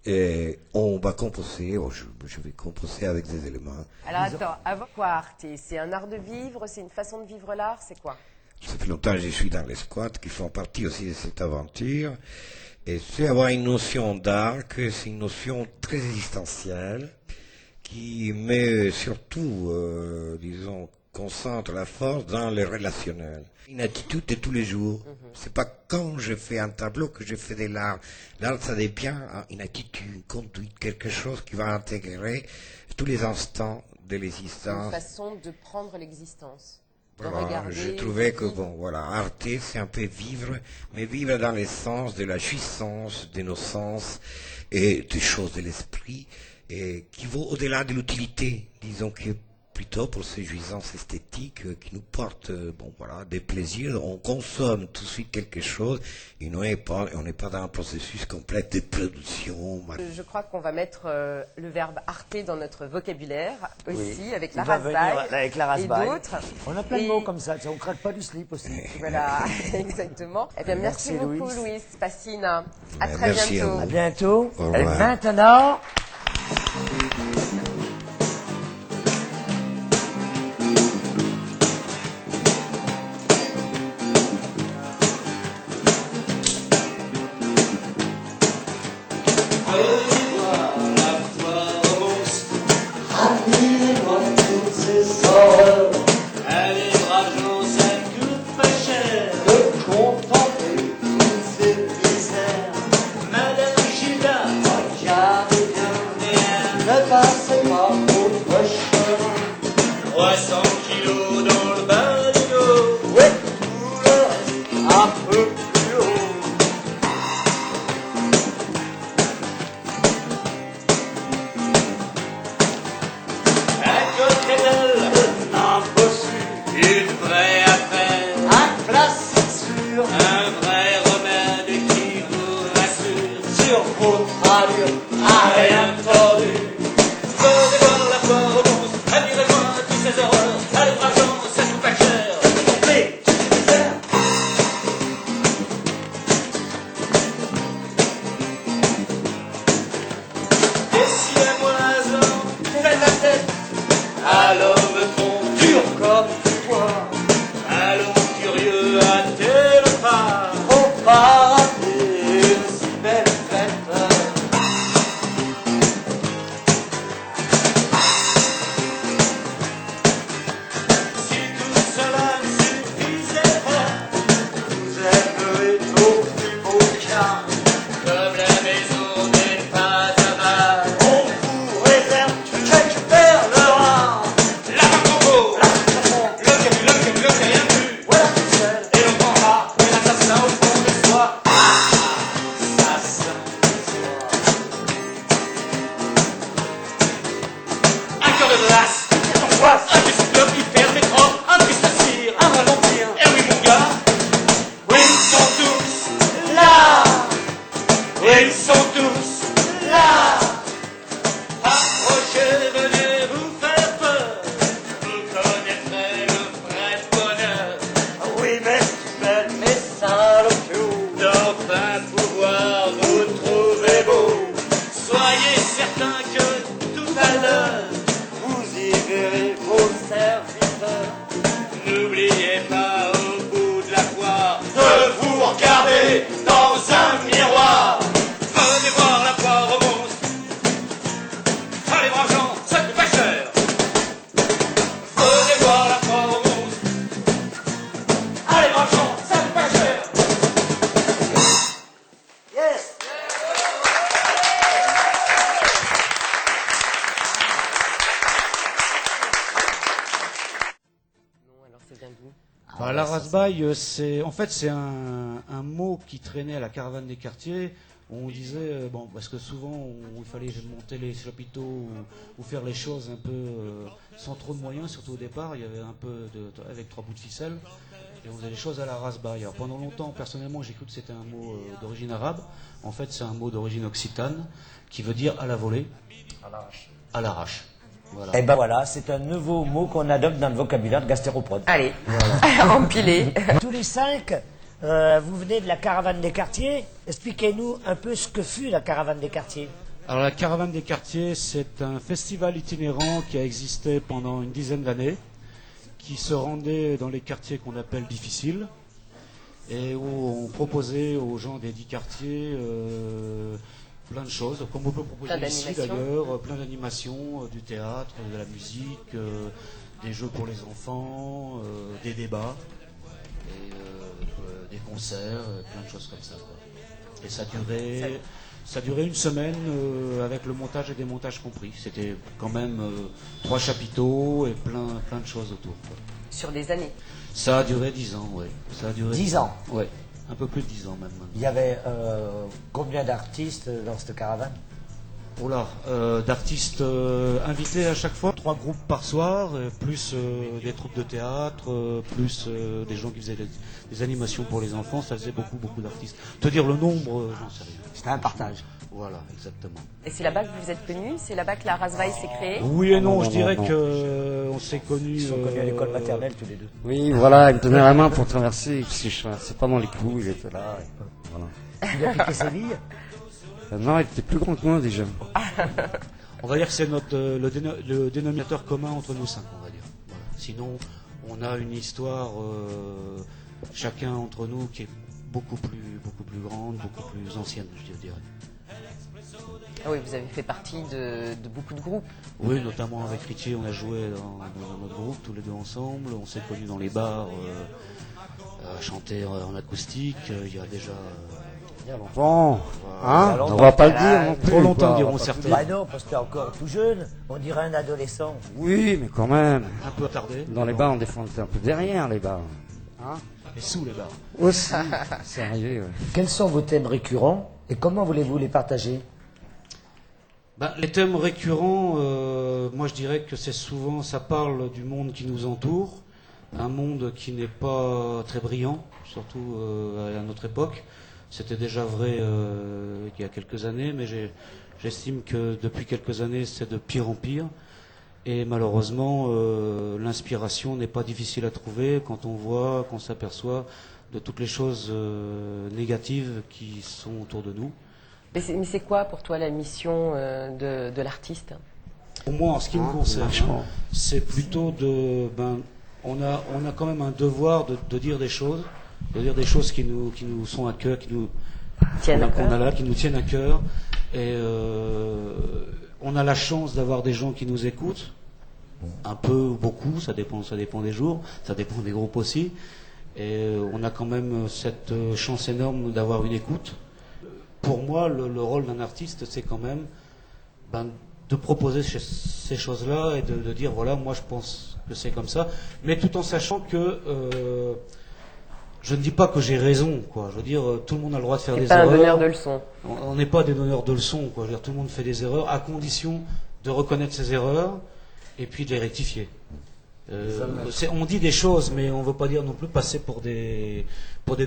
Speaker 12: Et on va composer, je vais composer avec des éléments.
Speaker 2: Alors attends, avant quoi Arte? C'est un art de vivre, c'est une façon de vivre l'art, c'est quoi?
Speaker 12: Ça fait longtemps que je suis dans les squats qui font partie aussi de cette aventure. Et c'est avoir une notion d'art, que c'est une notion très existentielle, qui met surtout, disons, concentre la force dans le relationnel. Une attitude de tous les jours. C'est pas quand je fais un tableau que je fais de l'art. L'art, ça devient une attitude, une conduite, quelque chose qui va intégrer tous les instants de l'existence.
Speaker 2: Une façon de prendre l'existence.
Speaker 12: Voilà, j'ai trouvé que, bon, voilà, Arte, c'est un peu vivre, mais vivre dans le sens de la jouissance de nos sens et des choses de l'esprit, et qui vont au-delà de l'utilité, disons que plutôt pour ces jouissances esthétiques qui nous portent, bon, voilà, des plaisirs. On consomme tout de suite quelque chose, et on n'est pas dans un processus complet de production.
Speaker 2: Je crois qu'on va mettre le verbe arte dans notre vocabulaire aussi,
Speaker 1: Oui.
Speaker 2: avec la
Speaker 1: Il va venir
Speaker 2: rasbaille
Speaker 1: avec la
Speaker 2: et
Speaker 1: rasbaille.
Speaker 2: d'autres.
Speaker 1: On a plein de mots comme ça, on craque pas du slip aussi.
Speaker 2: Voilà, exactement. Eh bien, merci beaucoup, Louis Passina. À très
Speaker 12: Merci
Speaker 2: bientôt.
Speaker 12: à vous.
Speaker 1: À bientôt.
Speaker 12: Au
Speaker 1: Et
Speaker 12: revoir.
Speaker 1: maintenant,
Speaker 3: La Florence, 100 kilos dans le baligo.
Speaker 9: Ouais, couleur un peu plus haut.
Speaker 3: À côté d'elle,
Speaker 9: Impossible,
Speaker 3: une vraie affaire,
Speaker 9: un classique sûr,
Speaker 3: un vrai remède qui vous rassure.
Speaker 9: sur votre allure, à rien tordu.
Speaker 3: Venez voir la foire aux monstres, admirez-moi tous ces horreurs. Allez, brave gens, ça coûte pas cher.
Speaker 9: Mais, tu sais,
Speaker 3: Et si la moison
Speaker 9: fais la tête,
Speaker 3: à l'homme fond,
Speaker 9: dur comme du bois.
Speaker 3: allons curieux à tel pas.
Speaker 9: Au paradis, une si belle fête.
Speaker 3: Si tout cela ne suffisait pas,
Speaker 9: Vous aimerez au plus beau cas.
Speaker 3: comme la maison n'est pas à bas.
Speaker 9: On vous réserve quelques perles rares.
Speaker 3: La marque en beau, le rien plus.
Speaker 9: Voilà tout seul.
Speaker 3: Et l'on prendra l'assassin au fond de soi.
Speaker 9: Assassin du soir.
Speaker 3: Un cœur de glace,
Speaker 9: Angoisse,
Speaker 3: un petit club qui fait le métro, un triste cire,
Speaker 9: un vampire.
Speaker 3: et oui mon gars,
Speaker 9: Oui, ils sont tous là.
Speaker 3: et ils sont tous
Speaker 9: Là.
Speaker 3: approchez, venez vous faire peur. Vous connaîtrez le vrai bonheur
Speaker 9: Oui, mais si belle, mais salopio.
Speaker 3: d'enfin pouvoir vous trouver beau. Soyez certains que tout à l'heure,
Speaker 9: Vous y verrez vos serviteurs.
Speaker 3: n'oubliez pas au bout de la foire de vous regarder dans un miroir. Venez voir la foire aux monstres. Allez, braves gens, ça coûte pas cher. Venez voir la foire aux monstres. Allez, braves gens, ça coûte pas cher.
Speaker 9: Yes.
Speaker 2: Non, alors c'est bien d'où?
Speaker 13: Bah, la rasbaille, c'est en fait c'est un mot qui traînait à la caravane des quartiers. Où on disait bon parce que souvent il fallait monter les chapiteaux ou faire les choses un peu sans trop de moyens, surtout au départ il y avait un peu avec 3 bouts de ficelle et on faisait les choses à la rasbaille. Alors pendant longtemps personnellement j'ai cru que c'était un mot d'origine arabe. En fait c'est un mot d'origine occitane qui veut dire à la volée,
Speaker 1: À l'arrache.
Speaker 13: à l'arrache. Voilà.
Speaker 1: Et ben voilà, c'est un nouveau mot qu'on adopte dans le vocabulaire de Gastéroprod.
Speaker 2: Allez, empilé.
Speaker 1: Tous les 5, vous venez de la caravane des quartiers. Expliquez-nous un peu ce que fut la caravane des quartiers.
Speaker 13: Alors la caravane des quartiers, c'est un festival itinérant qui a existé pendant une dizaine d'années, qui se rendait dans les quartiers qu'on appelle difficiles, et où on proposait aux gens des 10 quartiers plein de choses, comme on peut proposer
Speaker 2: Plein
Speaker 13: ici
Speaker 2: d'animations.
Speaker 13: d'ailleurs, plein d'animations, du théâtre, de la musique, des jeux pour les enfants, des débats, et, des concerts, plein de choses comme ça, quoi. Et ça durait une semaine avec le montage et des montages compris. C'était quand même 3 chapiteaux et plein de choses autour, quoi.
Speaker 2: Sur des années.
Speaker 13: Ça a duré 10 ans, oui. Ça a duré
Speaker 1: 10 ans.
Speaker 13: Oui, un peu plus de 10 ans même.
Speaker 1: Il y avait combien d'artistes dans cette caravane?
Speaker 13: Oula, d'artistes invités à chaque fois, 3 groupes par soir, plus des troupes de théâtre, plus des gens qui faisaient des animations pour les enfants, ça faisait beaucoup d'artistes. Te dire le nombre, j'en sais rien.
Speaker 1: C'était un partage.
Speaker 13: Voilà, exactement.
Speaker 2: Et c'est là-bas que vous êtes connus? C'est là-bas que la Rasvaille s'est créée?
Speaker 13: Oui et non, je dirais que on s'est connus.
Speaker 1: Ils sont connus à l'école maternelle tous les deux.
Speaker 14: Oui, voilà, il me tenait la main pour traverser, parce que je traversais pas dans les clous, il était là. Et voilà.
Speaker 1: Il a piqué Séville?
Speaker 14: Non, il était plus grand que moi déjà.
Speaker 13: On va dire que c'est le dénominateur commun entre nous 5, on va dire. Voilà. Sinon, on a une histoire chacun entre nous qui est beaucoup plus grande, beaucoup plus ancienne, je dirais.
Speaker 2: Ah oui, vous avez fait partie de beaucoup de groupes.
Speaker 13: Oui, notamment avec Richie, on a joué dans notre groupe, tous les deux ensemble. On s'est connus dans les bars, chanter en acoustique. Il y a déjà
Speaker 14: Il y a longtemps. Hein?
Speaker 1: Il y a longtemps.
Speaker 14: On va pas le
Speaker 1: Ah,
Speaker 14: dire non plus.
Speaker 13: trop longtemps,
Speaker 14: quoi.
Speaker 13: diront
Speaker 14: On va pas
Speaker 13: certains.
Speaker 14: le dire.
Speaker 1: Bah non, parce que t'es encore tout jeune. On dirait un adolescent.
Speaker 14: Oui, mais quand même.
Speaker 13: Un peu attardé.
Speaker 14: Dans les bars, on défend un peu derrière les bars. Hein?
Speaker 13: Et sous les bars.
Speaker 14: Aussi. C'est arrivé, ouais.
Speaker 1: Quels sont vos thèmes récurrents et comment voulez-vous les partager?
Speaker 13: Ben, les thèmes récurrents, moi je dirais que c'est souvent, ça parle du monde qui nous entoure, un monde qui n'est pas très brillant, surtout à notre époque. C'était déjà vrai il y a quelques années, mais j'estime que depuis quelques années c'est de pire en pire. Et malheureusement, l'inspiration n'est pas difficile à trouver quand on voit, qu'on s'aperçoit de toutes les choses négatives qui sont autour de nous.
Speaker 2: Mais c'est quoi pour toi la mission de l'artiste?
Speaker 13: Pour moi, en ce qui me concerne, c'est plutôt on a quand même un devoir de dire des choses, qui nous sont à cœur, qui nous tiennent à cœur. Et on a la chance d'avoir des gens qui nous écoutent, un peu ou beaucoup, ça dépend des jours, ça dépend des groupes aussi. Et on a quand même cette chance énorme d'avoir une écoute. Pour moi, le rôle d'un artiste, c'est quand même de proposer ces choses-là et de dire, voilà, moi je pense que c'est comme ça, mais tout en sachant que je ne dis pas que j'ai raison, quoi. Je veux dire, tout le monde a le droit de faire des erreurs.
Speaker 2: Pas un donneur de leçons.
Speaker 13: On n'est pas des donneurs de leçons, quoi. Je veux dire, tout le monde fait des erreurs, à condition de reconnaître ses erreurs et puis de les rectifier. On dit des choses, mais on ne veut pas dire non plus passer pour des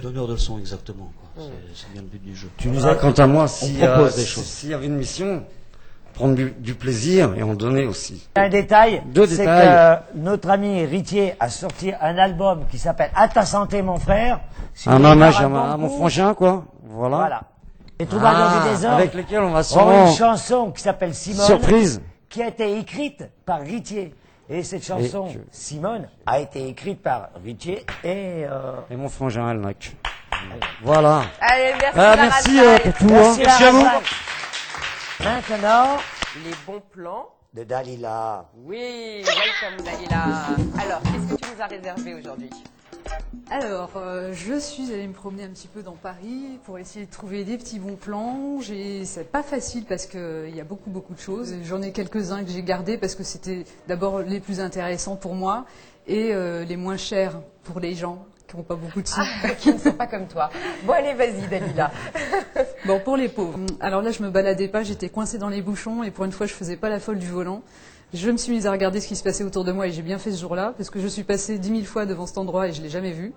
Speaker 13: donneurs de leçons exactement, quoi. C'est bien le but du jeu.
Speaker 14: Quant à moi,
Speaker 13: on propose des choses.
Speaker 14: s'il y avait une mission, prendre du plaisir et en donner aussi.
Speaker 1: Un détail,
Speaker 14: Deux
Speaker 1: c'est
Speaker 14: détails.
Speaker 1: que notre ami Ritier a sorti un album qui s'appelle À ta santé mon frère. Si
Speaker 14: Un
Speaker 1: vous voulez
Speaker 14: hommage
Speaker 1: faire
Speaker 14: à,
Speaker 1: un
Speaker 14: à mon
Speaker 1: concours,
Speaker 14: frangin, quoi. Voilà.
Speaker 1: Voilà. Les Troubadours du désordre
Speaker 14: avec lesquels on va
Speaker 1: ont
Speaker 14: sûrement...
Speaker 1: une chanson qui s'appelle Simone.
Speaker 14: Surprise.
Speaker 1: Qui a été écrite par Ritier. Et cette chanson, Simone, a été écrite par Ritier et
Speaker 14: mon frangin Elnac. Voilà.
Speaker 2: Allez, merci
Speaker 14: merci
Speaker 2: Lara
Speaker 14: pour tout.
Speaker 1: Merci,
Speaker 14: Merci à vous.
Speaker 2: Maintenant, les bons plans
Speaker 1: de Dalila.
Speaker 2: Oui, welcome Dalila. Alors, qu'est-ce que tu nous as réservé aujourd'hui?
Speaker 15: Alors, je suis allée me promener un petit peu dans Paris pour essayer de trouver des petits bons plans. C'est pas facile parce qu'il y a beaucoup de choses. J'en ai quelques-uns que j'ai gardés parce que c'était d'abord les plus intéressants pour moi et les moins chers pour les gens qui n'ont pas beaucoup de sous.
Speaker 2: Qui ne sont pas comme toi. Bon, allez, vas-y Dalila.
Speaker 15: Bon, pour les pauvres. Alors là, je me baladais pas, j'étais coincée dans les bouchons et pour une fois, je faisais pas la folle du volant. Je me suis mise à regarder ce qui se passait autour de moi et j'ai bien fait ce jour-là parce que je suis passée 10 000 fois devant cet endroit et je l'ai jamais vu.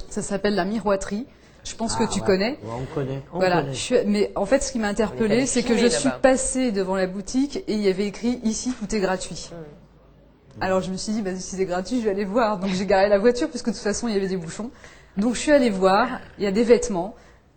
Speaker 15: Ça s'appelle la Miroiterie. Je pense que tu connais.
Speaker 1: Ouais, on connaît.
Speaker 15: Voilà. Mais en fait, ce qui m'a interpellée, c'est que je suis passée devant la boutique et il y avait écrit ici tout est gratuit. Alors je me suis dit, bah, si c'est gratuit, je vais aller voir. Donc j'ai garé la voiture parce que de toute façon il y avait des bouchons. Donc je suis allée voir. Il y a des vêtements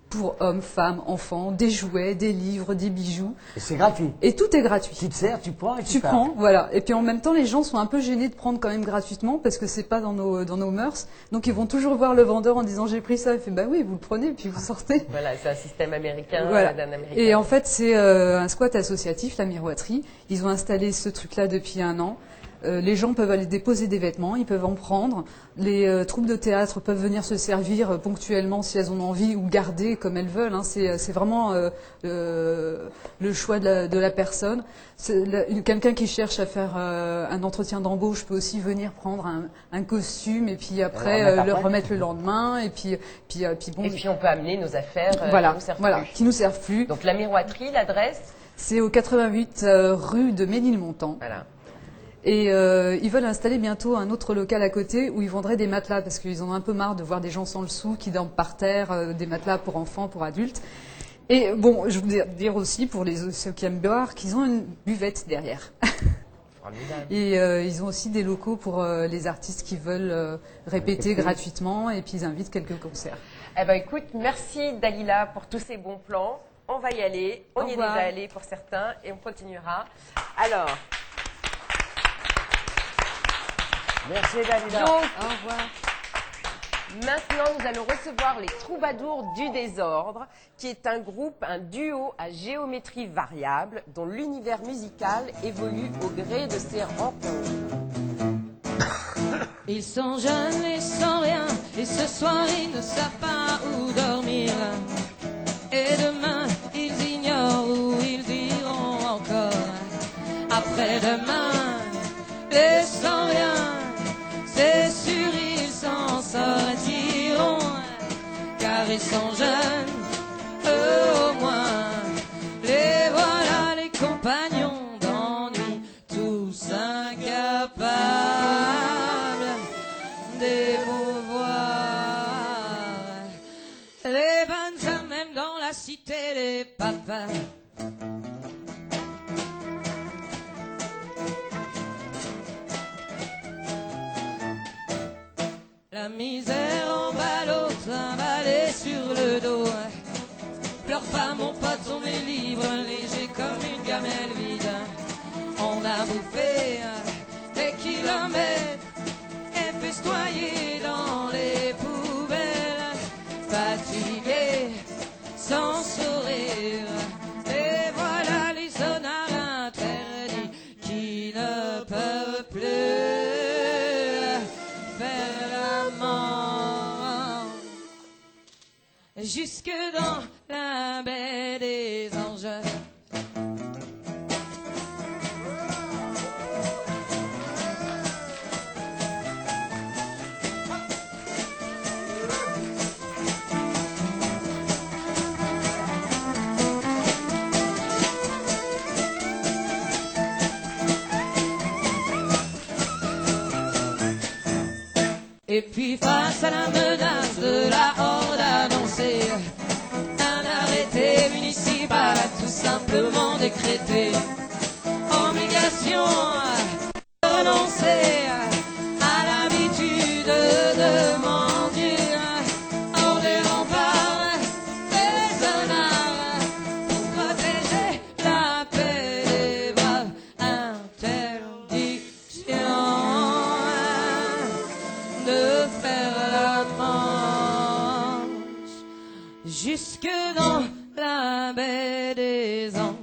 Speaker 15: pour hommes, femmes, enfants, des jouets, des livres, des bijoux.
Speaker 1: Et c'est gratuit.
Speaker 15: Et tout est gratuit.
Speaker 1: Tu te sers, tu prends et
Speaker 15: tu
Speaker 1: pars.
Speaker 15: prends, voilà. Et puis en même temps, les gens sont un peu gênés de prendre quand même gratuitement parce que c'est pas dans nos mœurs. Donc ils vont toujours voir le vendeur en disant j'ai pris ça. Il fait bah oui, vous le prenez puis vous sortez.
Speaker 2: Voilà, c'est un système américain
Speaker 15: Voilà.
Speaker 2: d'un Américain.
Speaker 15: Et en fait, c'est un squat associatif, la Miroiterie. Ils ont installé ce truc-là depuis 1 an. Les gens peuvent aller déposer des vêtements, ils peuvent en prendre. Les troupes de théâtre peuvent venir se servir ponctuellement si elles en ont envie ou garder comme elles veulent. Hein. C'est vraiment le choix de la personne. Quelqu'un qui cherche à faire un entretien d'embauche peut aussi venir prendre un costume et puis après le remettre le lendemain. Et puis bon.
Speaker 2: Et puis on peut amener nos affaires
Speaker 15: qui nous servent plus.
Speaker 2: Donc la Miroiterie, l'adresse?
Speaker 15: C'est au 88 rue de Ménilmontant.
Speaker 2: Voilà.
Speaker 15: Et ils veulent installer bientôt un autre local à côté où ils vendraient des matelas parce qu'ils en ont un peu marre de voir des gens sans le sou qui dorment par terre, des matelas pour enfants, pour adultes. Et bon, je voulais dire aussi pour ceux qui aiment boire qu'ils ont une buvette derrière. Et ils ont aussi des locaux pour les artistes qui veulent répéter gratuitement et puis ils invitent quelques concerts.
Speaker 2: Eh ben écoute, merci Dalila pour tous ces bons plans. On va y aller, on y est déjà allé pour certains et on continuera. Alors...
Speaker 1: Merci Dalila.
Speaker 2: Donc,
Speaker 15: au revoir.
Speaker 2: Maintenant, nous allons recevoir les Troubadours du désordre, qui est un groupe, un duo à géométrie variable, dont l'univers musical évolue au gré de ses rencontres.
Speaker 16: Ils sont jeunes et sans rien, et ce soir ils ne savent pas où dormir. Et demain, ils ignorent où ils iront encore. Après-demain, les sans rien, c'est sûr ils s'en sortiront. Car ils sont jeunes, eux au moins. Les voilà les compagnons d'ennui, tous incapables d'émouvoir les bonnes femmes, même dans la cité des papas. La misère en ballot, trimballée sur le dos. Pleure pas mon pote, on est libre, léger comme une gamelle vide. On a bouffé des kilomètres et festoyé dans les poubelles. Fatigué, sans sourire, et voilà les sonars interdits qui ne peuvent plus faire l'amant. Jusque dans la baie des anges. Et puis face à la menace de la horde annoncée, un arrêté municipal a tout simplement décrété obligation de renoncer à l'habitude de mentir hors des remparts raisonnables pour protéger la paix des braves. Interdiction de faire la manche jusque dans la baie des anges.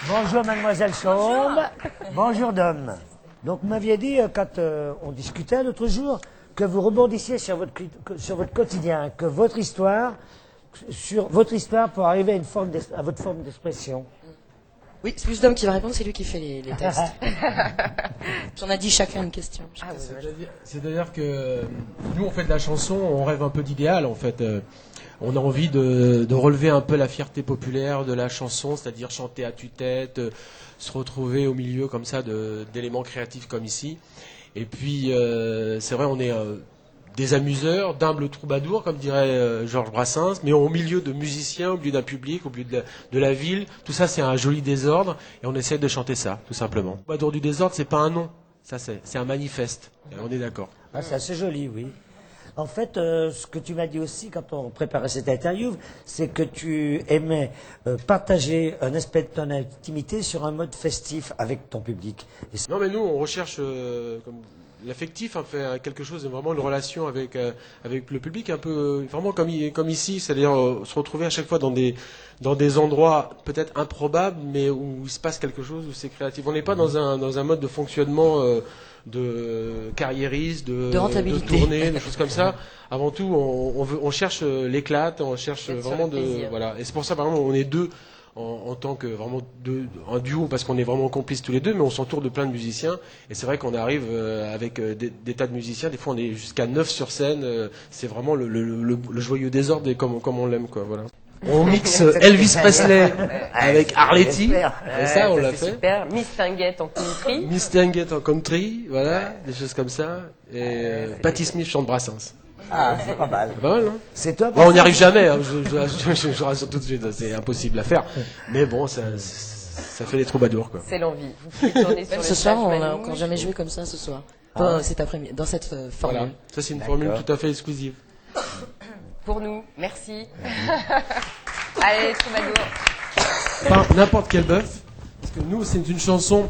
Speaker 1: Bonjour mademoiselle Sombre. Bonjour Dom. Donc vous m'aviez dit quand on discutait l'autre jour que vous rebondissiez sur votre quotidien, que votre histoire pour arriver à à votre forme d'expression.
Speaker 17: Oui, c'est plus Dom qui va répondre, c'est lui qui fait les tests. J'en ai dit chacun une question.
Speaker 18: C'est-à-dire que nous on fait de la chanson, on rêve un peu d'idéal en fait. On a envie de relever un peu la fierté populaire de la chanson, c'est-à-dire chanter à tue-tête, se retrouver au milieu comme ça d'éléments créatifs comme ici. Et puis c'est vrai, on est des amuseurs, d'humbles troubadours, comme dirait Georges Brassens, mais au milieu de musiciens, au milieu d'un public, au milieu de la ville. Tout ça, c'est un joli désordre, et on essaie de chanter ça, tout simplement. Troubadour du désordre, c'est pas un nom, ça c'est un manifeste. Et on est d'accord.
Speaker 1: Ah, c'est assez joli, oui. En fait, ce que tu m'as dit aussi quand on préparait cette interview, c'est que tu aimais partager un aspect de ton intimité sur un mode festif avec ton public.
Speaker 18: Non, mais nous, on recherche comme l'affectif, fait quelque chose, vraiment une relation avec le public, un peu vraiment comme ici, c'est-à-dire se retrouver à chaque fois dans des endroits peut-être improbables, mais où il se passe quelque chose, où c'est créatif. On n'est pas dans un mode de fonctionnement de carriériste, de
Speaker 17: rentabilité,
Speaker 18: de tournée, des choses comme ça. Avant tout, on cherche l'éclate, on cherche vraiment voilà. Et c'est pour ça, par exemple, on est deux en tant que vraiment un duo, parce qu'on est vraiment complices tous les deux, mais on s'entoure de plein de musiciens. Et c'est vrai qu'on arrive avec des tas de musiciens. Des fois, on est jusqu'à 9 sur scène. C'est vraiment le joyeux désordre, et comme on l'aime, quoi. Voilà. On mixe Elvis Presley avec Arletty. Et ça, on l'a fait.
Speaker 2: Super. Miss Tinguette en country.
Speaker 18: Miss Tinguette en country, voilà, des choses comme ça. Et Patti Smith chante Brassens.
Speaker 6: Ah, c'est pas mal.
Speaker 18: C'est pas mal, non?
Speaker 1: C'est top.
Speaker 18: Bon, on n'y arrive jamais, hein, je rassure tout de suite, c'est impossible à faire. Mais bon, ça fait des troubadours, quoi.
Speaker 2: C'est l'envie. Vous pouvez tourner sur
Speaker 17: Même
Speaker 2: le
Speaker 17: ce soir,
Speaker 2: stage
Speaker 17: on n'a
Speaker 2: Manouche.
Speaker 17: encore jamais joué comme ça ce soir.
Speaker 2: Ah
Speaker 17: Pas
Speaker 2: ouais.
Speaker 17: cet après-midi, dans cette formule.
Speaker 18: Voilà, ça c'est une formule tout à fait exclusive.
Speaker 2: Pour nous, merci. Allez, troubadour.
Speaker 18: Pas n'importe quel bœuf, parce que nous, c'est une chanson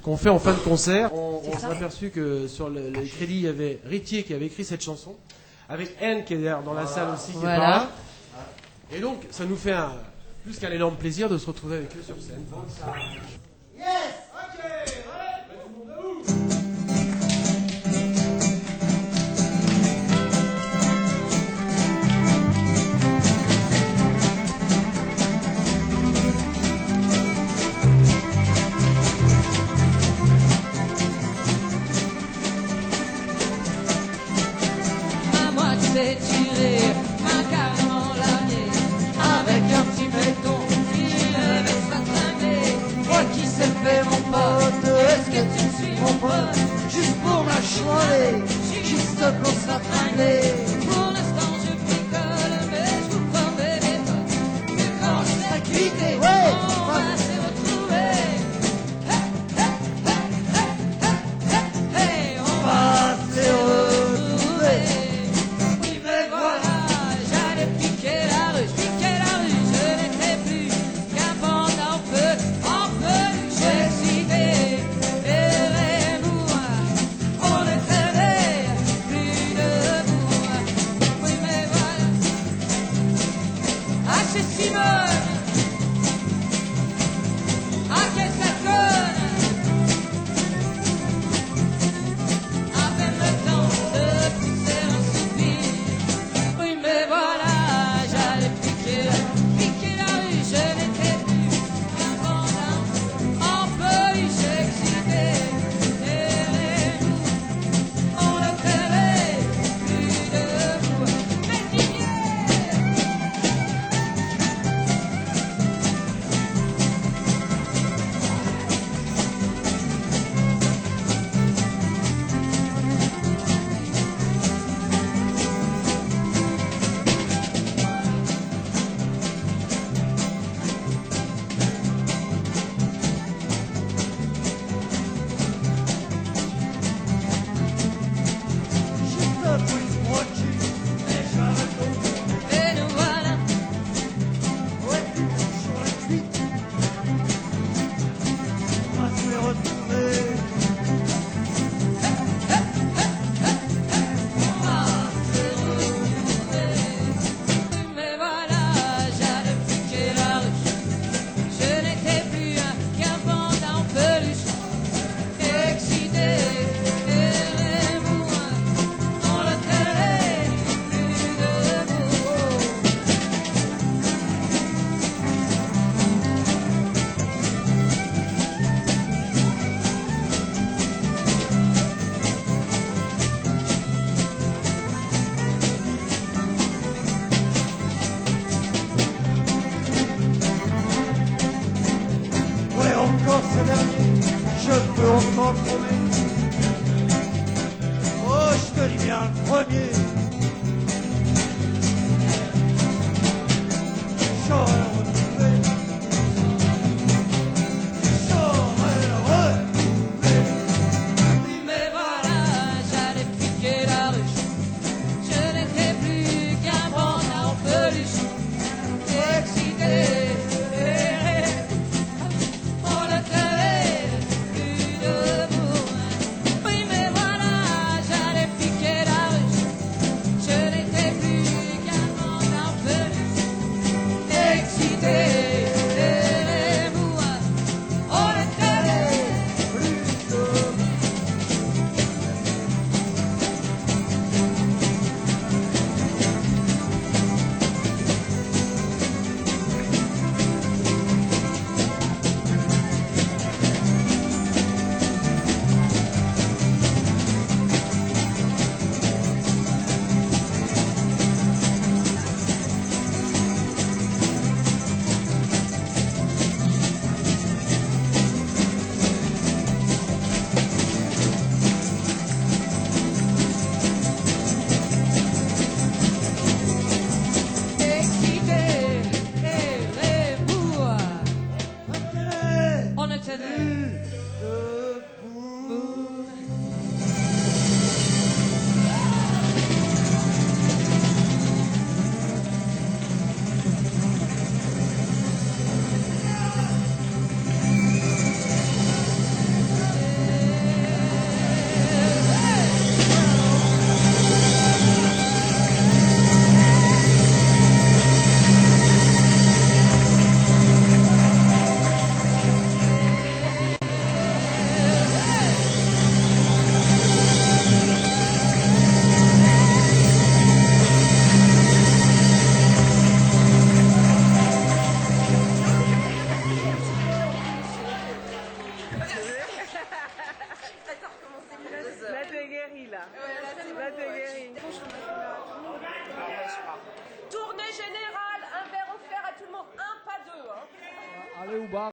Speaker 18: qu'on fait en fin de concert. On s'est aperçu que sur le crédit, il y avait Ritier qui avait écrit cette chanson, avec Anne qui est d'ailleurs dans la salle aussi, qui est par là. Et donc, ça nous fait plus qu'un énorme plaisir de se retrouver avec eux sur scène.
Speaker 16: À moi tu t'es tiré, main carrément lavée, avec un petit béton, il avait sa tringlée. Moi qui sais faire mon pote, est-ce que tu me suis mon pote? Juste pour la chialer, juste pour sa tringlée. Pour l'instant je bricole, mais je vous promets des potes, que quand je serai quitté, on va se retrouver. Hey, on va se retrouver. Oui, mais voilà, j'allais piquer la rue, je n'étais plus qu'un panda en feu, j'ai excité, et moi, on était plus debout. Oui, mais voilà, ah, c'est Simone, ah, qu'est-ce qu'elle conne, à peine le temps de pousser un soupir. Oui, mais voilà, j'allais piquer la rue, je n'étais plus qu'un panda en peluche excité. Et nous, on ne tenait plus debout. Mais et nous voilà, ouais, sur la suite, on va se retrouver. On va se retrouver. Mais voilà, j'allais piquer la rue, je n'étais plus qu'un panda en peluche, excité, et moi, on le tenait plus debout.
Speaker 6: Ouais, encore ce dernier, je peux encore promettre. Oh, je te dis bien le premier. J'aurais retrouvé. J'aurais retrouvé.
Speaker 16: Oui, mais voilà, j'allais piquer la rue, je n'étais plus qu'un panda en peluche, excité. On ne tenait plus debout.
Speaker 19: Allez au bar.